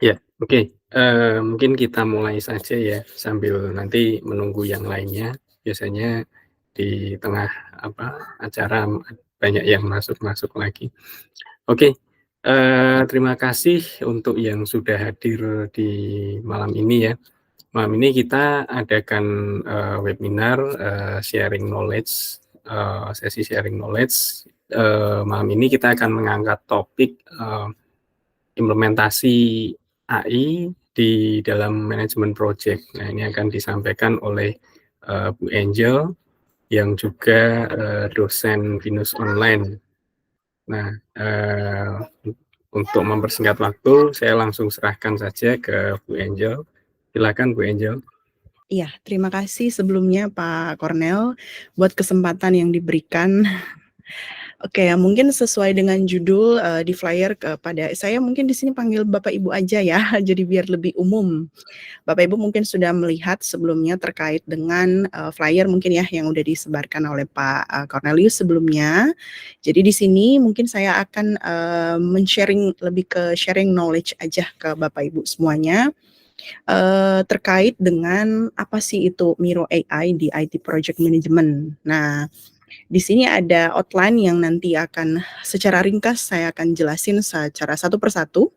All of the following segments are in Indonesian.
Ya, oke, mungkin kita mulai saja ya, sambil nanti menunggu yang lainnya. Biasanya di tengah, acara banyak yang masuk-masuk lagi. Oke, terima kasih untuk yang sudah hadir di malam ini ya. Malam ini kita adakan, webinar, sharing knowledge, sesi sharing knowledge. Malam ini kita akan mengangkat topik, implementasi AI di dalam manajemen project. Nah, ini akan disampaikan oleh, Bu Angel yang juga, dosen Binus Online. Nah, untuk mempersingkat waktu, saya langsung serahkan saja ke Bu Angel. Silakan Bu Angel. Iya, terima kasih sebelumnya Pak Cornel buat kesempatan yang diberikan. Oke, mungkin sesuai dengan judul di flyer kepada saya mungkin di sini panggil Bapak Ibu aja ya, jadi biar lebih umum. Bapak Ibu mungkin sudah melihat sebelumnya terkait dengan flyer mungkin ya yang udah disebarkan oleh Pak Cornelius sebelumnya. Jadi di sini mungkin saya akan men-sharing lebih ke sharing knowledge aja ke Bapak Ibu semuanya. Terkait dengan apa sih itu Miro AI di IT Project Management. Nah, di sini ada outline yang nanti akan secara ringkas saya akan jelasin secara satu persatu.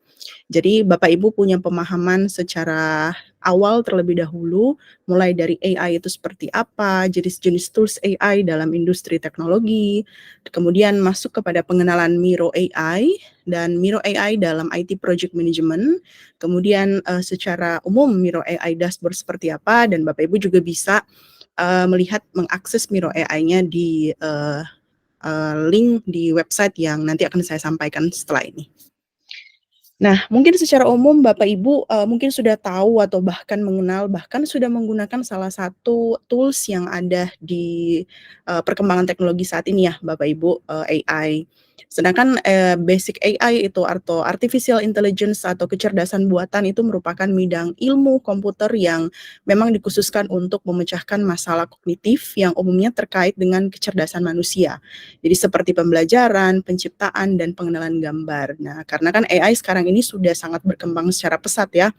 Jadi Bapak Ibu punya pemahaman secara awal terlebih dahulu, mulai dari AI itu seperti apa, jenis-jenis tools AI dalam industri teknologi, kemudian masuk kepada pengenalan Miro AI dan Miro AI dalam IT Project Management, kemudian secara umum Miro AI dashboard seperti apa, dan Bapak Ibu juga bisa melihat mengakses Miro AI-nya di link di website yang nanti akan saya sampaikan setelah ini. Nah, mungkin secara umum Bapak Ibu mungkin sudah tahu atau bahkan mengenal, bahkan sudah menggunakan salah satu tools yang ada di perkembangan teknologi saat ini ya Bapak Ibu, AI. Sedangkan basic AI itu atau artificial intelligence atau kecerdasan buatan itu merupakan bidang ilmu komputer yang memang dikhususkan untuk memecahkan masalah kognitif yang umumnya terkait dengan kecerdasan manusia. Jadi seperti pembelajaran, penciptaan, dan pengenalan gambar. Nah, karena kan AI sekarang ini sudah sangat berkembang secara pesat ya.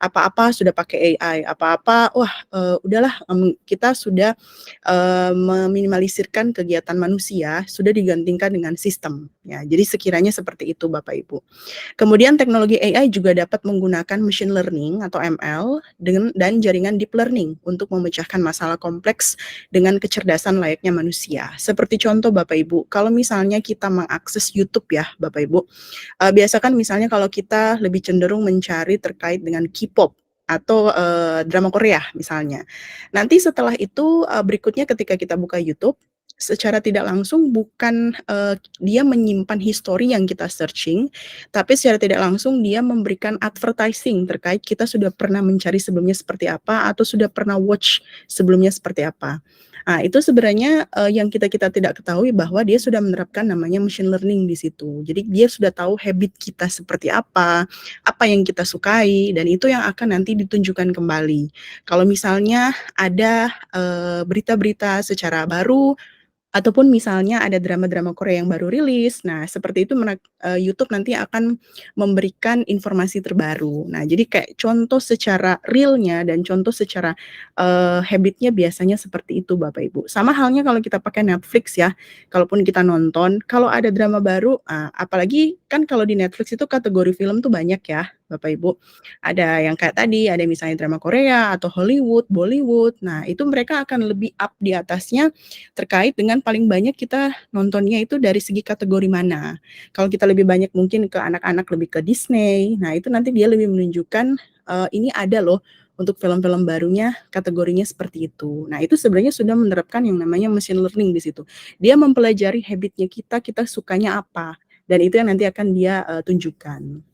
Apa-apa sudah pakai AI, apa-apa, wah udahlah kita sudah meminimalisirkan kegiatan manusia, sudah digantikan dengan sistem. Ya, jadi sekiranya seperti itu Bapak Ibu. Kemudian teknologi AI juga dapat menggunakan machine learning atau ML dan jaringan deep learning untuk memecahkan masalah kompleks dengan kecerdasan layaknya manusia. Seperti contoh Bapak Ibu, kalau misalnya kita mengakses YouTube ya Bapak Ibu, biasa kan misalnya kalau kita lebih cenderung mencari terkait dengan K-pop atau drama Korea misalnya. Nanti setelah itu berikutnya ketika kita buka YouTube, secara tidak langsung bukan dia menyimpan history yang kita searching, tapi secara tidak langsung dia memberikan advertising terkait kita sudah pernah mencari sebelumnya seperti apa atau sudah pernah watch sebelumnya seperti apa. Nah, itu sebenarnya yang kita tidak ketahui bahwa dia sudah menerapkan namanya machine learning di situ. Jadi dia sudah tahu habit kita seperti apa yang kita sukai, dan itu yang akan nanti ditunjukkan kembali. Kalau misalnya ada berita-berita secara baru, ataupun misalnya ada drama-drama Korea yang baru rilis, nah seperti itu YouTube nanti akan memberikan informasi terbaru. Nah, jadi kayak contoh secara realnya dan contoh secara habitnya biasanya seperti itu Bapak Ibu. Sama halnya kalau kita pakai Netflix ya, kalaupun kita nonton, kalau ada drama baru, apalagi kan kalau di Netflix itu kategori film tuh banyak ya Bapak Ibu. Ada yang kayak tadi, ada misalnya drama Korea atau Hollywood, Bollywood. Nah, itu mereka akan lebih up di atasnya terkait dengan paling banyak kita nontonnya itu dari segi kategori mana. Kalau kita lebih banyak mungkin ke anak-anak lebih ke Disney, nah itu nanti dia lebih menunjukkan ini ada loh untuk film-film barunya kategorinya seperti itu. Nah, itu sebenarnya sudah menerapkan yang namanya machine learning di situ. Dia mempelajari habitnya kita sukanya apa, dan itu yang nanti akan dia tunjukkan.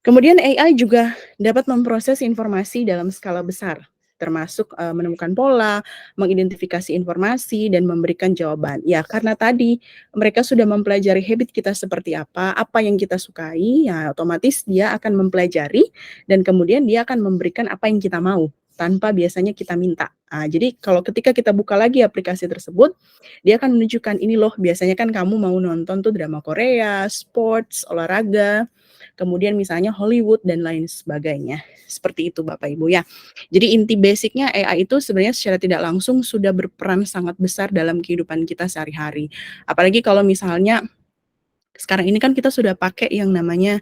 Kemudian AI juga dapat memproses informasi dalam skala besar, termasuk menemukan pola, mengidentifikasi informasi, dan memberikan jawaban. Ya, karena tadi mereka sudah mempelajari habit kita seperti apa yang kita sukai, ya otomatis dia akan mempelajari dan kemudian dia akan memberikan apa yang kita mau. tanpa biasanya kita minta. Jadi kalau ketika kita buka lagi aplikasi tersebut, dia akan menunjukkan, "Ini loh biasanya kan kamu mau nonton tuh drama Korea, sports, olahraga, kemudian misalnya Hollywood dan lain sebagainya." Seperti itu Bapak Ibu ya. Jadi inti basicnya AI itu sebenarnya secara tidak langsung sudah berperan sangat besar dalam kehidupan kita sehari-hari. Apalagi kalau misalnya sekarang ini kan kita sudah pakai yang namanya,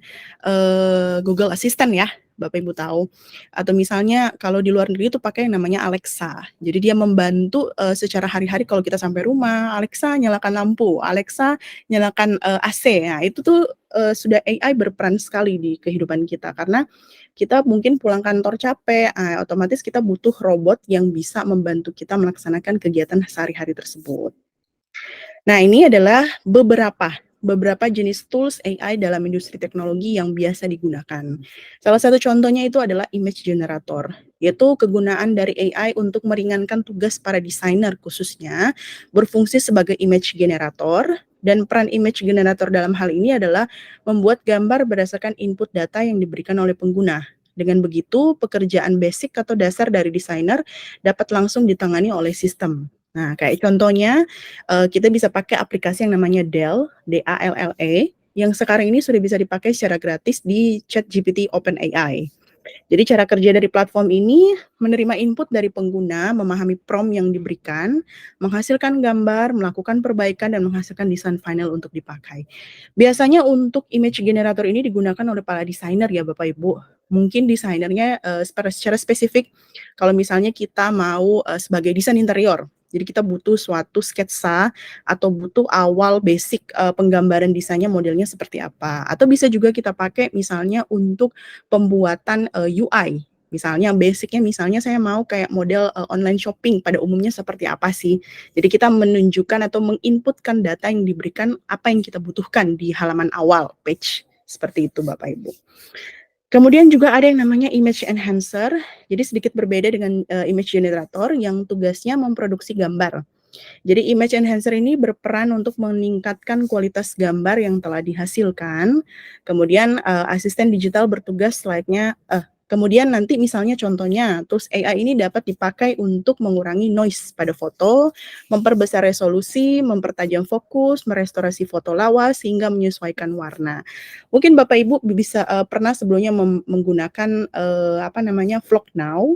Google Assistant ya, Bapak Ibu tahu. Atau misalnya kalau di luar negeri itu pakai yang namanya Alexa. Jadi dia membantu, secara hari-hari kalau kita sampai rumah, "Alexa nyalakan lampu, Alexa nyalakan, AC." Nah itu tuh, sudah AI berperan sekali di kehidupan kita. Karena kita mungkin pulang kantor capek, otomatis kita butuh robot yang bisa membantu kita melaksanakan kegiatan sehari-hari tersebut. Nah, ini adalah beberapa jenis tools AI dalam industri teknologi yang biasa digunakan. Salah satu contohnya itu adalah image generator, yaitu kegunaan dari AI untuk meringankan tugas para desainer khususnya, berfungsi sebagai image generator, dan peran image generator dalam hal ini adalah membuat gambar berdasarkan input data yang diberikan oleh pengguna. Dengan begitu, pekerjaan basic atau dasar dari desainer dapat langsung ditangani oleh sistem. Nah, kayak contohnya, kita bisa pakai aplikasi yang namanya Dall, D-A-L-L-E, yang sekarang ini sudah bisa dipakai secara gratis di ChatGPT OpenAI. Jadi cara kerja dari platform ini menerima input dari pengguna, memahami prompt yang diberikan, menghasilkan gambar, melakukan perbaikan, dan menghasilkan desain final untuk dipakai. Biasanya untuk image generator ini digunakan oleh para desainer ya Bapak Ibu. Mungkin desainernya secara spesifik kalau misalnya kita mau sebagai desain interior. Jadi kita butuh suatu sketsa atau butuh awal basic penggambaran desainnya modelnya seperti apa. Atau bisa juga kita pakai misalnya untuk pembuatan UI. Misalnya basicnya misalnya saya mau kayak model online shopping pada umumnya seperti apa sih. Jadi kita menunjukkan atau menginputkan data yang diberikan apa yang kita butuhkan di halaman awal page. Seperti itu Bapak Ibu. Kemudian juga ada yang namanya image enhancer. Jadi sedikit berbeda dengan image generator yang tugasnya memproduksi gambar. Jadi image enhancer ini berperan untuk meningkatkan kualitas gambar yang telah dihasilkan. Kemudian asisten digital bertugas kemudian nanti misalnya contohnya, terus AI ini dapat dipakai untuk mengurangi noise pada foto, memperbesar resolusi, mempertajam fokus, merestorasi foto lawas, hingga menyesuaikan warna. Mungkin Bapak Ibu bisa pernah sebelumnya menggunakan Vlog Now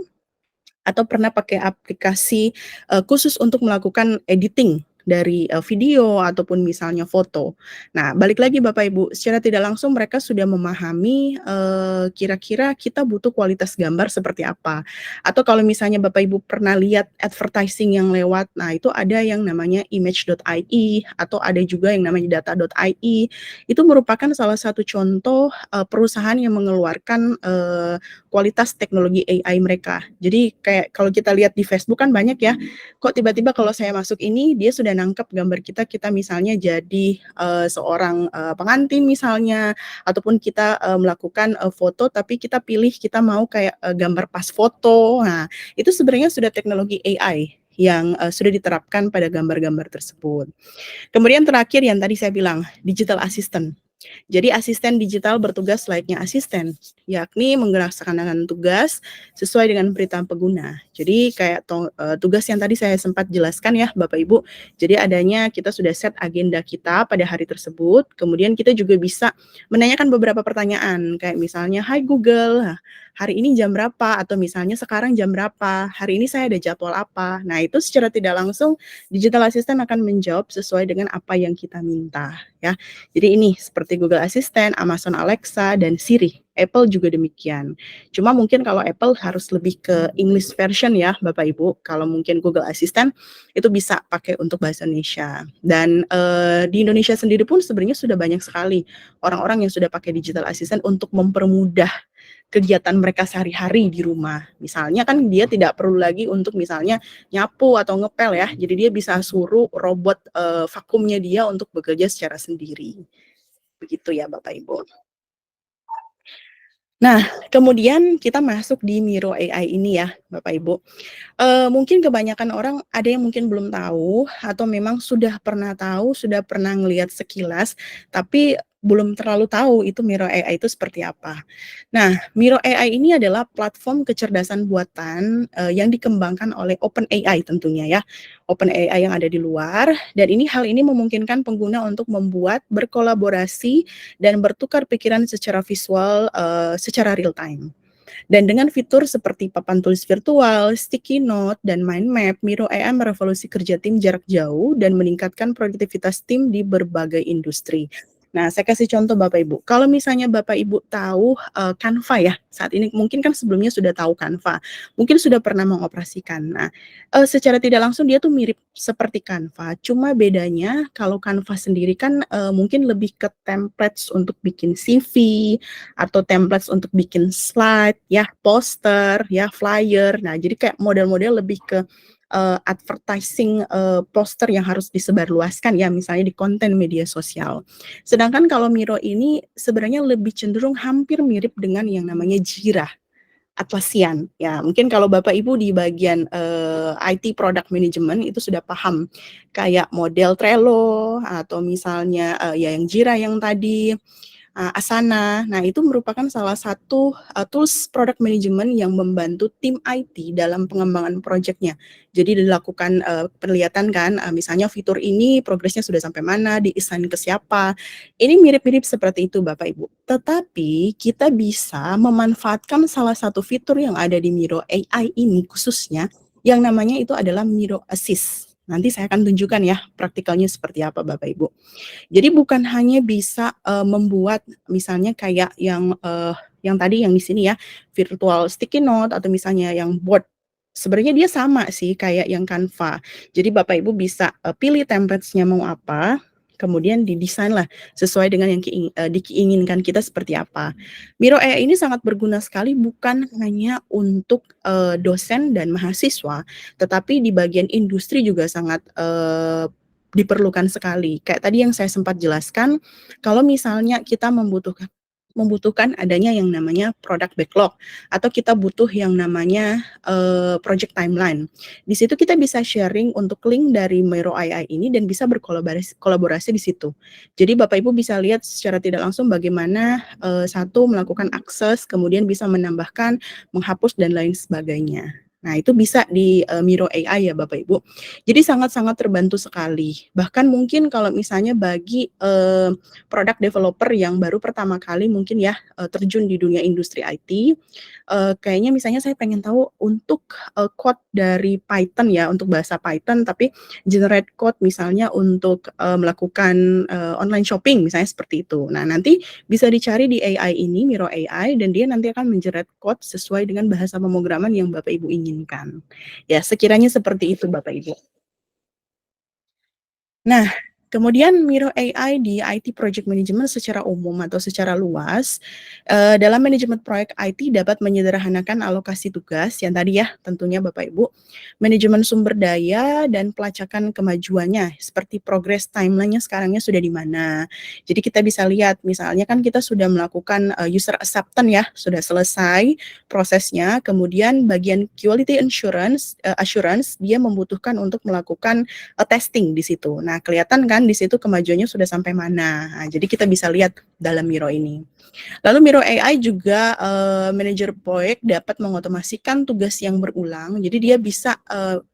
atau pernah pakai aplikasi khusus untuk melakukan editing dari video ataupun misalnya foto. Nah, balik lagi Bapak Ibu, secara tidak langsung mereka sudah memahami kira-kira kita butuh kualitas gambar seperti apa. Atau kalau misalnya Bapak Ibu pernah lihat advertising yang lewat, nah itu ada yang namanya image.ie atau ada juga yang namanya data.ie. Itu merupakan salah satu contoh perusahaan yang mengeluarkan kualitas teknologi AI mereka. Jadi kayak kalau kita lihat di Facebook kan banyak ya, kok tiba-tiba kalau saya masuk ini dia sudah nangkep gambar kita misalnya jadi seorang pengantin misalnya, ataupun kita melakukan foto tapi kita pilih kita mau kayak gambar pas foto. Nah, itu sebenarnya sudah teknologi AI yang sudah diterapkan pada gambar-gambar tersebut. Kemudian terakhir yang tadi saya bilang, digital assistant. Jadi asisten digital bertugas layaknya asisten, yakni melaksanakan tugas sesuai dengan perintah pengguna. Jadi kayak tugas yang tadi saya sempat jelaskan ya Bapak Ibu. Jadi adanya kita sudah set agenda kita pada hari tersebut, kemudian kita juga bisa menanyakan beberapa pertanyaan kayak misalnya, "Hai Google, hari ini jam berapa?" Atau misalnya, "Sekarang jam berapa? Hari ini saya ada jadwal apa?" Nah, itu secara tidak langsung digital assistant akan menjawab sesuai dengan apa yang kita minta ya. Jadi ini seperti Google Assistant, Amazon Alexa, dan Siri. Apple juga demikian. Cuma mungkin kalau Apple harus lebih ke English version ya Bapak Ibu. Kalau mungkin Google Assistant itu bisa pakai untuk bahasa Indonesia. Dan di Indonesia sendiri pun sebenarnya sudah banyak sekali orang-orang yang sudah pakai digital assistant untuk mempermudah kegiatan mereka sehari-hari di rumah. Misalnya kan dia tidak perlu lagi untuk misalnya nyapu atau ngepel ya. Jadi dia bisa suruh robot vakumnya dia untuk bekerja secara sendiri. Begitu ya Bapak Ibu. Nah, kemudian kita masuk di Miro AI ini ya Bapak Ibu. Mungkin kebanyakan orang ada yang mungkin belum tahu atau memang sudah pernah tahu, sudah pernah ngelihat sekilas, tapi belum terlalu tahu itu Miro AI itu seperti apa. Nah, Miro AI ini adalah platform kecerdasan buatan yang dikembangkan oleh OpenAI tentunya ya. OpenAI yang ada di luar, dan hal ini memungkinkan pengguna untuk membuat, berkolaborasi, dan bertukar pikiran secara visual secara real time. Dan dengan fitur seperti papan tulis virtual, sticky note, dan mind map, Miro AI merevolusi kerja tim jarak jauh dan meningkatkan produktivitas tim di berbagai industri. Nah, saya kasih contoh Bapak Ibu. Kalau misalnya Bapak Ibu tahu Canva ya, saat ini mungkin kan sebelumnya sudah tahu Canva, mungkin sudah pernah mengoperasikan. Nah, secara tidak langsung dia tuh mirip seperti Canva, cuma bedanya kalau Canva sendiri kan mungkin lebih ke templates untuk bikin CV, atau templates untuk bikin slide, ya, poster, ya, flyer. Nah, jadi kayak model-model lebih ke advertising poster yang harus disebarluaskan ya, misalnya di konten media sosial. Sedangkan kalau Miro ini sebenarnya lebih cenderung hampir mirip dengan yang namanya Jira, Atlassian. Ya, mungkin kalau Bapak Ibu di bagian IT Product Management itu sudah paham kayak model Trello atau misalnya ya yang Jira yang tadi, Asana. Nah, itu merupakan salah satu tools product management yang membantu tim IT dalam pengembangan proyeknya. Jadi dilakukan penelitian kan, misalnya fitur ini progresnya sudah sampai mana, di-assign ke siapa. Ini mirip-mirip seperti itu Bapak Ibu. Tetapi kita bisa memanfaatkan salah satu fitur yang ada di Miro AI ini khususnya, yang namanya itu adalah Miro Assist. Nanti saya akan tunjukkan ya praktikalnya seperti apa Bapak Ibu. Jadi bukan hanya bisa membuat misalnya kayak yang tadi yang di sini ya, virtual sticky note atau misalnya yang board. Sebenarnya dia sama sih kayak yang Canva. Jadi Bapak Ibu bisa pilih templates-nya mau apa, kemudian didesain lah sesuai dengan yang diinginkan kita seperti apa. Miro AI ini sangat berguna sekali bukan hanya untuk dosen dan mahasiswa, tetapi di bagian industri juga sangat diperlukan sekali. Kayak tadi yang saya sempat jelaskan, kalau misalnya kita membutuhkan adanya yang namanya product backlog atau kita butuh yang namanya project timeline. Di situ kita bisa sharing untuk link dari Miro AI ini dan bisa berkolaborasi di situ. Jadi Bapak Ibu bisa lihat secara tidak langsung bagaimana satu melakukan akses, kemudian bisa menambahkan, menghapus dan lain sebagainya. Nah, itu bisa di Miro AI ya Bapak Ibu. Jadi sangat-sangat terbantu sekali. Bahkan mungkin kalau misalnya bagi product developer yang baru pertama kali mungkin ya terjun di dunia industri IT, kayaknya misalnya saya pengen tahu untuk code dari Python ya, untuk bahasa Python, tapi generate code misalnya untuk melakukan online shopping misalnya seperti itu. Nah, nanti bisa dicari di AI ini, Miro AI, dan dia nanti akan mengenerate code sesuai dengan bahasa pemrograman yang Bapak Ibu inginkan. Ya, sekiranya seperti itu Bapak Ibu. Nah, kemudian Miro AI di IT Project Management secara umum atau secara luas, dalam manajemen proyek IT dapat menyederhanakan alokasi tugas yang tadi ya tentunya Bapak Ibu, manajemen sumber daya dan pelacakan kemajuannya seperti progress timeline-nya sekarangnya sudah di mana. Jadi kita bisa lihat misalnya kan kita sudah melakukan user acceptance ya, sudah selesai prosesnya, kemudian bagian quality assurance dia membutuhkan untuk melakukan testing di situ. Nah, kelihatan kan di situ kemajuannya sudah sampai mana. Nah, jadi kita bisa lihat dalam Miro ini. Lalu Miro AI juga manajer proyek dapat mengotomasikan tugas yang berulang. Jadi dia bisa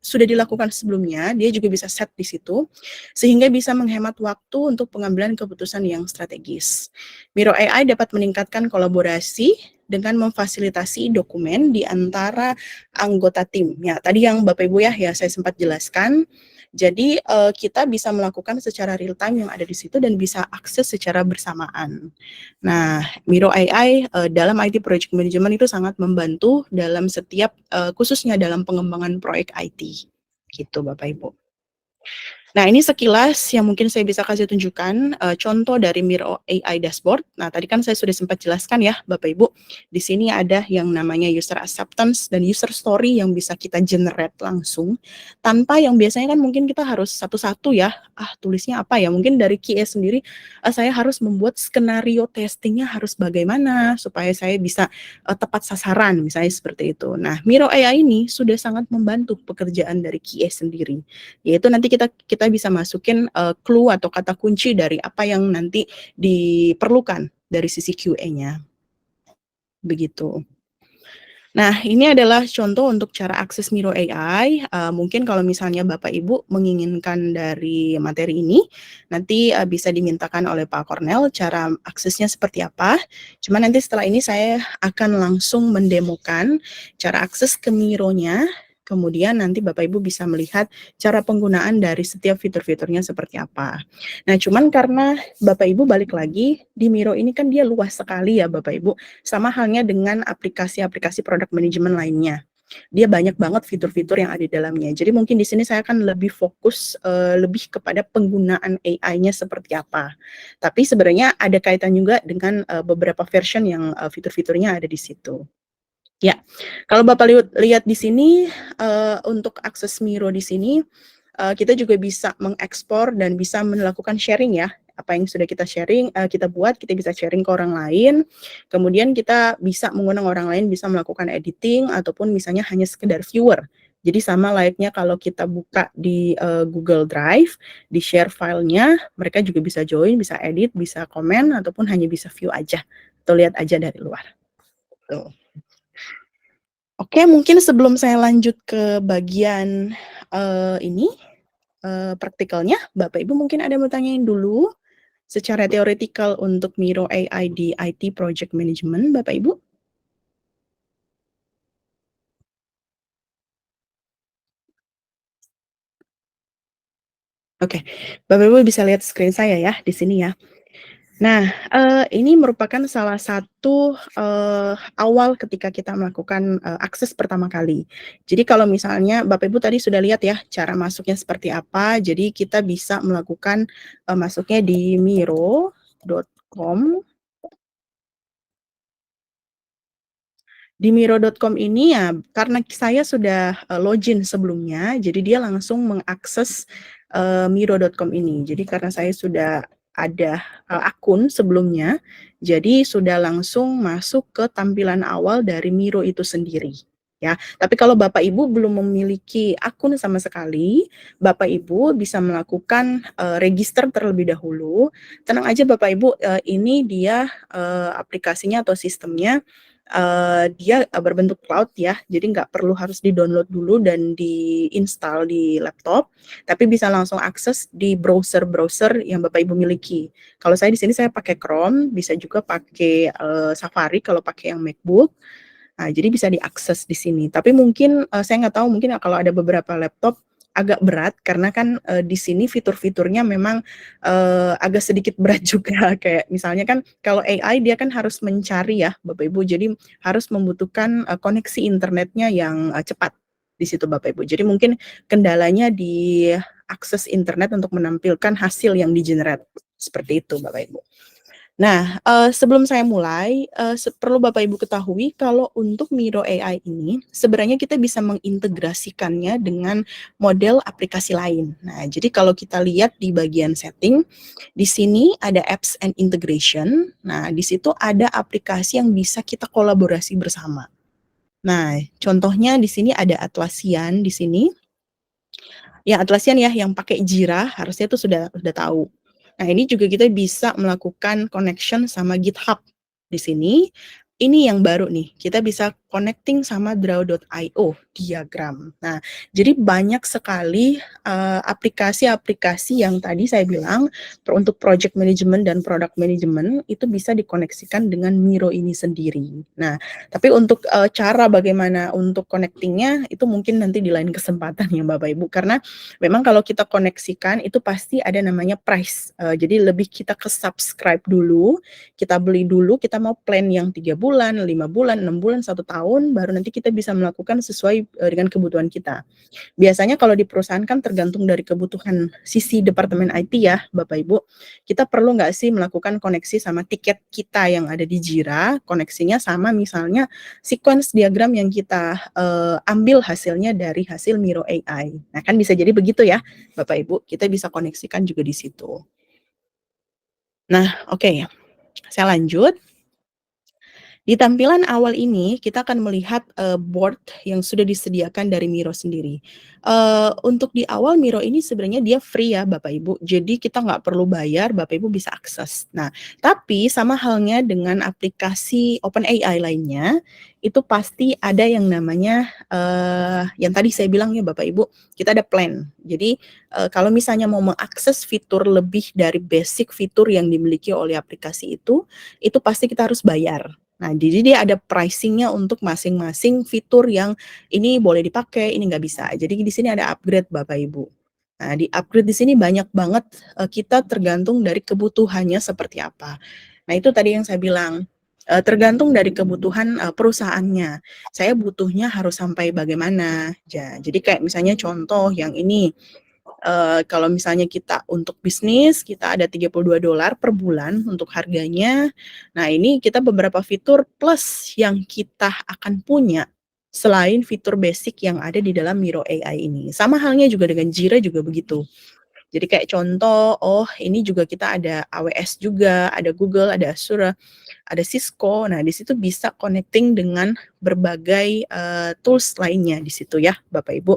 sudah dilakukan sebelumnya, dia juga bisa set di situ sehingga bisa menghemat waktu untuk pengambilan keputusan yang strategis. Miro AI dapat meningkatkan kolaborasi dengan memfasilitasi dokumen di antara anggota tim. Ya, tadi yang Bapak Ibu ya saya sempat jelaskan. Jadi kita bisa melakukan secara real time yang ada di situ dan bisa akses secara bersamaan. Nah, Miro AI dalam IT Project Management itu sangat membantu dalam setiap khususnya dalam pengembangan proyek IT. Gitu Bapak Ibu. Nah, ini sekilas yang mungkin saya bisa kasih tunjukkan contoh dari Miro AI dashboard. Nah, tadi kan saya sudah sempat jelaskan ya, Bapak Ibu. Di sini ada yang namanya user acceptance dan user story yang bisa kita generate langsung tanpa yang biasanya kan mungkin kita harus satu-satu ya. Tulisnya apa ya? Mungkin dari QA sendiri saya harus membuat skenario testingnya harus bagaimana supaya saya bisa tepat sasaran misalnya seperti itu. Nah, Miro AI ini sudah sangat membantu pekerjaan dari QA sendiri. Yaitu nanti kita kita bisa masukin clue atau kata kunci dari apa yang nanti diperlukan dari sisi QA-nya. Begitu. Nah, ini adalah contoh untuk cara akses Miro AI. Mungkin kalau misalnya Bapak Ibu menginginkan dari materi ini, nanti bisa dimintakan oleh Pak Kornel cara aksesnya seperti apa. Cuma nanti setelah ini saya akan langsung mendemokan cara akses ke Miro-nya. Kemudian nanti Bapak Ibu bisa melihat cara penggunaan dari setiap fitur-fiturnya seperti apa. Nah, cuman karena Bapak Ibu balik lagi, di Miro ini kan dia luas sekali ya Bapak Ibu. Sama halnya dengan aplikasi-aplikasi product management lainnya. Dia banyak banget fitur-fitur yang ada di dalamnya. Jadi mungkin di sini saya akan lebih fokus lebih kepada penggunaan AI-nya seperti apa. Tapi sebenarnya ada kaitan juga dengan beberapa version yang fitur-fiturnya ada di situ. Ya, kalau Bapak lihat di sini untuk akses Miro di sini kita juga bisa mengekspor dan bisa melakukan sharing ya. Apa yang sudah kita sharing, kita buat, kita bisa sharing ke orang lain. Kemudian kita bisa mengundang orang lain bisa melakukan editing ataupun misalnya hanya sekedar viewer. Jadi sama layaknya kalau kita buka di Google Drive, di share filenya, mereka juga bisa join, bisa edit, bisa komen, ataupun hanya bisa view aja atau lihat aja dari luar. Tuh. Oke, mungkin sebelum saya lanjut ke bagian ini, praktikalnya, Bapak Ibu mungkin ada yang mau tanyain dulu secara teoretikal untuk Miro AI di IT Project Management, Bapak Ibu? Oke, Bapak Ibu bisa lihat screen saya ya di sini ya. Nah, ini merupakan salah satu awal ketika kita melakukan akses pertama kali. Jadi kalau misalnya Bapak Ibu tadi sudah lihat ya cara masuknya seperti apa, jadi kita bisa melakukan masuknya di miro.com. Di miro.com ini ya karena saya sudah login sebelumnya, jadi dia langsung mengakses miro.com ini. Jadi karena saya sudah ada akun sebelumnya, jadi sudah langsung masuk ke tampilan awal dari Miro itu sendiri. Ya, tapi kalau Bapak Ibu belum memiliki akun sama sekali, Bapak Ibu bisa melakukan register terlebih dahulu. Tenang aja Bapak Ibu, ini dia aplikasinya atau sistemnya dia berbentuk cloud ya, jadi nggak perlu harus di-download dulu dan di-install di laptop, tapi bisa langsung akses di browser-browser yang Bapak Ibu miliki. Kalau saya di sini saya pakai Chrome, bisa juga pakai Safari kalau pakai yang MacBook. Nah, jadi bisa diakses di sini. Tapi mungkin saya nggak tahu mungkin kalau ada beberapa laptop agak berat karena kan di sini fitur-fiturnya memang agak sedikit berat juga kayak misalnya kan kalau AI dia kan harus mencari ya Bapak Ibu, jadi harus membutuhkan koneksi internetnya yang cepat di situ Bapak Ibu. Jadi mungkin kendalanya di akses internet untuk menampilkan hasil yang di-generate seperti itu Bapak Ibu. Nah, sebelum saya mulai, perlu Bapak Ibu ketahui kalau untuk Miro AI ini, sebenarnya kita bisa mengintegrasikannya dengan model aplikasi lain. Nah, jadi kalau kita lihat di bagian setting, di sini ada apps and integration. Nah, di situ ada aplikasi yang bisa kita kolaborasi bersama. Nah, contohnya di sini ada Atlassian di sini. Ya, Atlassian ya yang pakai Jira, harusnya itu sudah tahu. Nah, ini juga kita bisa melakukan connection sama GitHub di sini. Ini yang baru nih, kita bisa connecting sama Draw.io, diagram. Nah, jadi banyak sekali aplikasi-aplikasi yang tadi saya bilang untuk project management dan product management itu bisa dikoneksikan dengan Miro ini sendiri. Nah, tapi untuk cara bagaimana untuk connecting-nya itu mungkin nanti di lain kesempatan ya Bapak Ibu, karena memang kalau kita koneksikan itu pasti ada namanya price. Jadi lebih kita ke subscribe dulu, kita beli dulu, kita mau plan yang 3 bulan, 5 bulan, 6 bulan, 1 tahun, baru nanti kita bisa melakukan sesuai dengan kebutuhan kita. Biasanya kalau di perusahaan kan tergantung dari kebutuhan sisi departemen IT ya Bapak Ibu. Kita perlu nggak sih melakukan koneksi sama tiket kita yang ada di Jira, koneksinya sama misalnya sequence diagram yang kita ambil hasilnya dari hasil Miro AI. Nah kan bisa jadi begitu ya Bapak Ibu, kita bisa koneksikan juga di situ. Nah oke, saya lanjut. Di tampilan awal ini kita akan melihat, board yang sudah disediakan dari Miro sendiri. Untuk di awal Miro ini sebenarnya dia free ya Bapak Ibu, jadi kita nggak perlu bayar, Bapak Ibu bisa akses. Nah, tapi sama halnya dengan aplikasi OpenAI lainnya, itu pasti ada yang namanya, yang tadi saya bilang ya Bapak Ibu, kita ada plan. Jadi, kalau misalnya mau mengakses fitur lebih dari basic fitur yang dimiliki oleh aplikasi itu pasti kita harus bayar. Nah, jadi dia ada pricing-nya untuk masing-masing fitur yang ini boleh dipakai, ini nggak bisa. Jadi di sini ada upgrade Bapak Ibu. Nah, di upgrade di sini banyak banget, kita tergantung dari kebutuhannya seperti apa. Nah, itu tadi yang saya bilang, tergantung dari kebutuhan, perusahaannya. Saya butuhnya harus sampai bagaimana. Jadi kayak misalnya contoh yang ini, kalau misalnya kita untuk bisnis, kita ada $32 per bulan untuk harganya. Nah, ini kita beberapa fitur plus yang kita akan punya selain fitur basic yang ada di dalam Miro AI ini. Sama halnya juga dengan Jira juga begitu. Jadi kayak contoh, oh ini juga kita ada AWS juga, ada Google, ada Azure, ada Cisco. Nah, di situ bisa connecting dengan berbagai tools lainnya di situ ya, Bapak Ibu.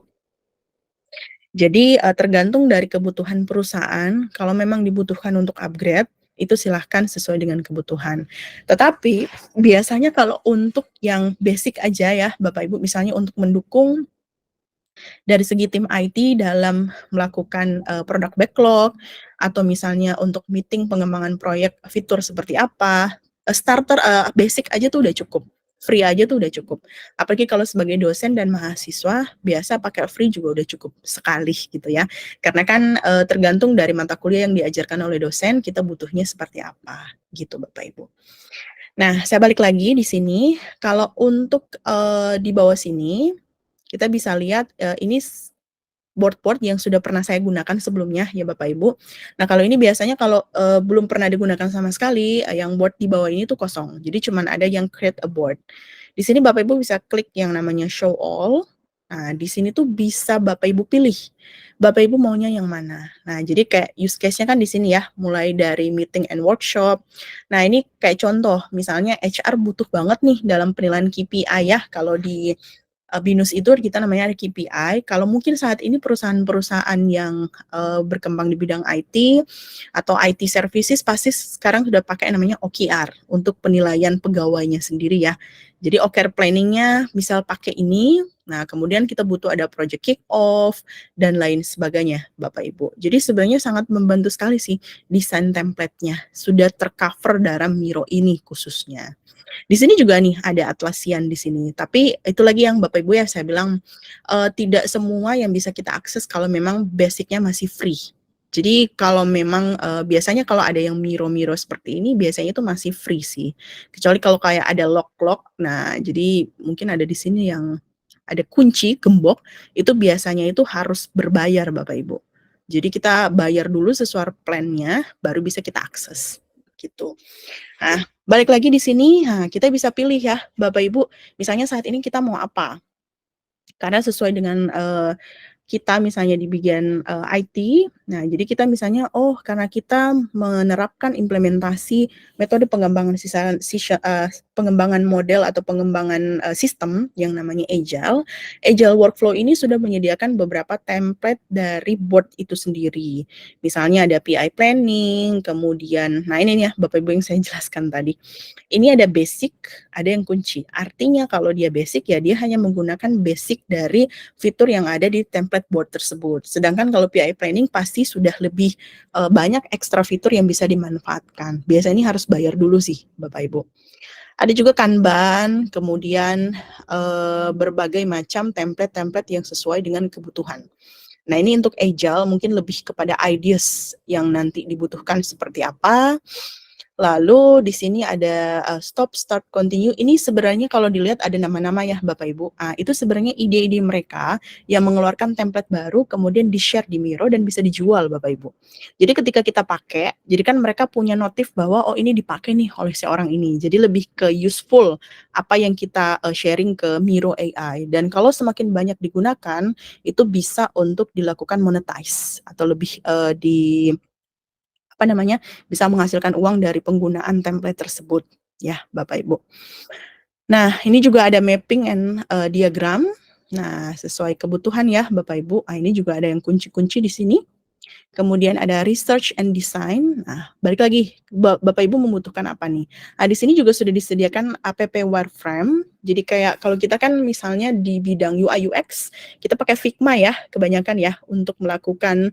Jadi, tergantung dari kebutuhan perusahaan, kalau memang dibutuhkan untuk upgrade, itu silahkan sesuai dengan kebutuhan. Tetapi, biasanya kalau untuk yang basic aja ya, Bapak Ibu, misalnya untuk mendukung dari segi tim IT dalam melakukan, produk backlog, atau misalnya untuk meeting pengembangan proyek fitur seperti apa, starter, basic aja tuh udah cukup, free aja tuh udah cukup. Apalagi kalau sebagai dosen dan mahasiswa, biasa pakai free juga udah cukup sekali gitu ya. Karena kan, tergantung dari mata kuliah yang diajarkan oleh dosen, kita butuhnya seperti apa, gitu Bapak Ibu. Nah, saya balik lagi di sini, kalau untuk, di bawah sini, kita bisa lihat, ini board-board yang sudah pernah saya gunakan sebelumnya ya Bapak Ibu. Nah, kalau ini biasanya kalau, belum pernah digunakan sama sekali, yang board di bawah ini tuh kosong. Jadi cuman ada yang create a board. Di sini Bapak Ibu bisa klik yang namanya show all. Nah, di sini tuh bisa Bapak Ibu pilih, Bapak Ibu maunya yang mana. Nah, jadi kayak use case-nya kan di sini ya, mulai dari meeting and workshop. Nah, ini kayak contoh, misalnya HR butuh banget nih dalam penilaian KPI ya, kalau di BINUS itu kita namanya ada KPI, kalau mungkin saat ini perusahaan-perusahaan yang, berkembang di bidang IT atau IT services pasti sekarang sudah pakai namanya OKR untuk penilaian pegawainya sendiri ya. Jadi OKR planning-nya misal pakai ini, nah kemudian kita butuh ada project kick off dan lain sebagainya Bapak Ibu. Jadi sebenarnya sangat membantu sekali sih desain template-nya, sudah tercover dalam Miro ini khususnya. Di sini juga nih ada Atlassian di sini, tapi itu lagi yang Bapak Ibu ya saya bilang, tidak semua yang bisa kita akses kalau memang basic-nya masih free. Jadi kalau memang, biasanya kalau ada yang Miro-Miro seperti ini biasanya itu masih free sih. Kecuali kalau kayak ada lock-lock, nah jadi mungkin ada di sini yang ada kunci, gembok, itu biasanya itu harus berbayar Bapak Ibu. Jadi kita bayar dulu sesuai plan-nya, baru bisa kita akses, gitu. Nah, balik lagi di sini, nah kita bisa pilih ya Bapak Ibu, misalnya saat ini kita mau apa. Karena sesuai dengan, kita misalnya di bagian, IT, nah jadi kita misalnya, oh karena kita menerapkan implementasi metode pengembangan pengembangan model atau pengembangan, sistem yang namanya Agile. Agile workflow ini sudah menyediakan beberapa template dari board itu sendiri. Misalnya ada PI planning, kemudian nah ini nih ya Bapak Ibu yang saya jelaskan tadi. Ini ada basic, ada yang kunci. Artinya kalau dia basic ya dia hanya menggunakan basic dari fitur yang ada di template board tersebut. Sedangkan kalau PI planning pasti sudah lebih, banyak ekstra fitur yang bisa dimanfaatkan. Biasanya ini harus bayar dulu sih Bapak Ibu. Ada juga Kanban, kemudian, berbagai macam template-template yang sesuai dengan kebutuhan. Nah, ini untuk Agile mungkin lebih kepada ideas yang nanti dibutuhkan seperti apa. Lalu di sini ada, stop, start, continue. Ini sebenarnya kalau dilihat ada nama-nama ya Bapak Ibu. Itu sebenarnya ide-ide mereka yang mengeluarkan template baru kemudian di-share di Miro dan bisa dijual Bapak Ibu. Jadi ketika kita pakai, jadi kan mereka punya notif bahwa, oh ini dipakai nih oleh si orang ini. Jadi lebih ke useful apa yang kita, sharing ke Miro AI. Dan kalau semakin banyak digunakan, itu bisa untuk dilakukan monetize atau lebih, bisa menghasilkan uang dari penggunaan template tersebut. ya Bapak Ibu. Nah, ini juga ada mapping and diagram. Nah, sesuai kebutuhan ya Bapak Ibu. Ini juga ada yang kunci-kunci di sini. Kemudian ada research and design. Nah, balik lagi, Bapak Ibu membutuhkan apa nih? Nah, di sini juga sudah disediakan app wireframe. Jadi kayak kalau kita kan misalnya di bidang UI UX, kita pakai Figma ya, kebanyakan ya, untuk melakukan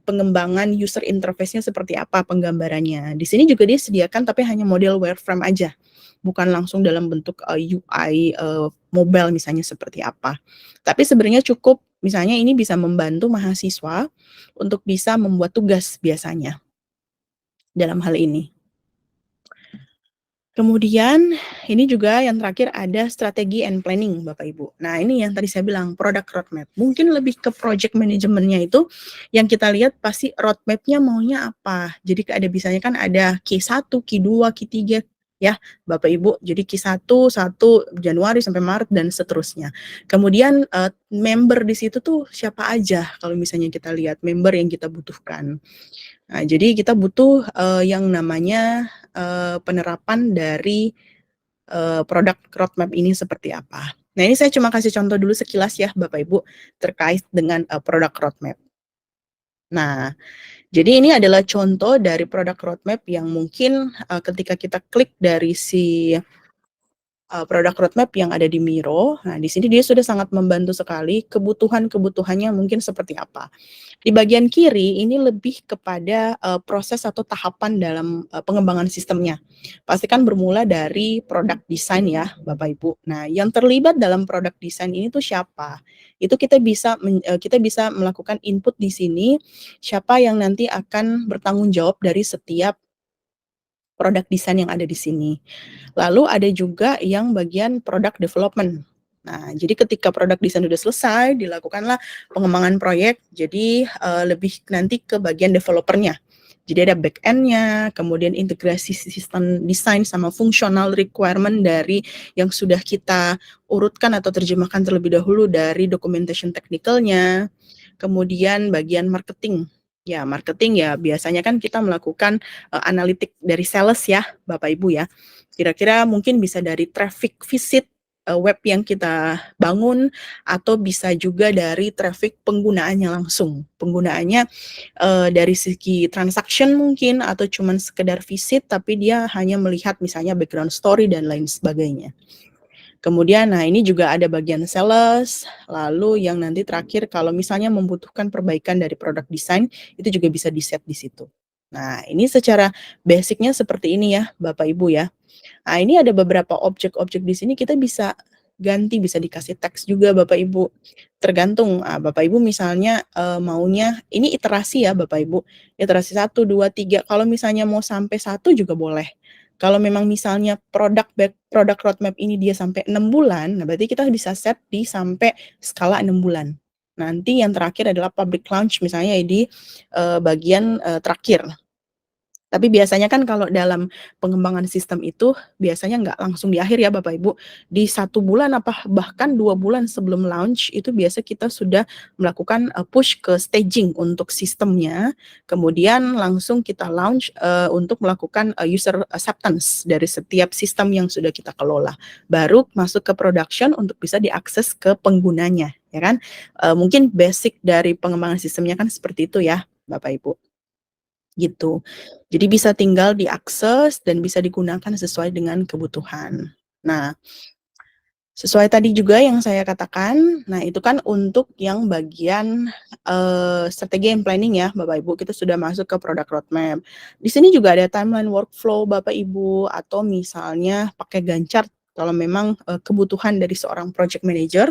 pengembangan user interface-nya seperti apa penggambarannya. Di sini juga disediakan tapi hanya model wireframe aja, bukan langsung dalam bentuk UI mobile misalnya seperti apa. Tapi sebenarnya cukup, misalnya ini bisa membantu mahasiswa untuk bisa membuat tugas biasanya dalam hal ini. Kemudian ini juga yang terakhir ada strategi and planning Bapak Ibu. Nah ini yang tadi saya bilang product roadmap. Mungkin lebih ke project manajemennya itu yang kita lihat pasti roadmapnya maunya apa. Jadi ada bisanya kan ada Q1, Q2, Q3 ya Bapak Ibu. Jadi Q1 1 Januari sampai Maret dan seterusnya. Kemudian member di situ tuh siapa aja kalau misalnya kita lihat member yang kita butuhkan. Nah, jadi kita butuh yang namanya penerapan dari produk roadmap ini seperti apa. Nah, ini saya cuma kasih contoh dulu sekilas ya Bapak Ibu terkait dengan produk roadmap. Nah, jadi ini adalah contoh dari produk roadmap yang mungkin ketika kita klik dari si produk roadmap yang ada di Miro. Nah, di sini dia sudah sangat membantu sekali kebutuhan-kebutuhannya mungkin seperti apa. Di bagian kiri ini lebih kepada proses atau tahapan dalam pengembangan sistemnya. Pastikan bermula dari produk desain ya, Bapak Ibu. Nah, yang terlibat dalam produk desain ini tuh siapa? Itu kita bisa melakukan input di sini siapa yang nanti akan bertanggung jawab dari setiap produk desain yang ada di sini. Lalu ada juga yang bagian product development. Nah, jadi ketika produk desain sudah selesai, dilakukanlah pengembangan proyek, jadi lebih nanti ke bagian developernya. Jadi ada back end-nya, kemudian integrasi sistem desain sama fungsional requirement dari yang sudah kita urutkan atau terjemahkan terlebih dahulu dari documentation technical-nya, kemudian bagian marketing. Ya, marketing ya biasanya kan kita melakukan analitik dari sales ya, Bapak Ibu ya. Kira-kira mungkin bisa dari traffic visit web yang kita bangun atau bisa juga dari traffic penggunaannya langsung. Penggunaannya dari segi transaction mungkin atau cuman sekedar visit tapi dia hanya melihat misalnya background story dan lain sebagainya. Kemudian, nah ini juga ada bagian sales, lalu yang nanti terakhir kalau misalnya membutuhkan perbaikan dari produk desain, itu juga bisa di-set di situ. Nah, ini secara basicnya seperti ini ya, Bapak Ibu ya. Nah, ini ada beberapa objek-objek di sini kita bisa ganti, bisa dikasih teks juga Bapak Ibu. Tergantung, Bapak Ibu misalnya maunya, ini iterasi ya Bapak Ibu, iterasi 1, 2, 3, kalau misalnya mau sampai 1 juga boleh. Kalau memang misalnya produk roadmap ini dia sampai 6 bulan, nah berarti kita bisa set di sampai skala 6 bulan. Nanti yang terakhir adalah public launch misalnya di bagian terakhir. Tapi biasanya kan kalau dalam pengembangan sistem itu biasanya nggak langsung di akhir ya Bapak Ibu. Di 1 bulan apa bahkan 2 bulan sebelum launch itu biasa kita sudah melakukan push ke staging untuk sistemnya. Kemudian langsung kita launch untuk melakukan user acceptance dari setiap sistem yang sudah kita kelola. Baru masuk ke production untuk bisa diakses ke penggunanya, ya kan? Mungkin basic dari pengembangan sistemnya kan seperti itu ya Bapak Ibu. Gitu. Jadi bisa tinggal diakses dan bisa digunakan sesuai dengan kebutuhan. Nah, sesuai tadi juga yang saya katakan, nah itu kan untuk yang bagian strategi and planning ya Bapak Ibu, kita sudah masuk ke product roadmap. Di sini juga ada timeline workflow Bapak Ibu, atau misalnya pakai Gantt chart kalau memang kebutuhan dari seorang project manager,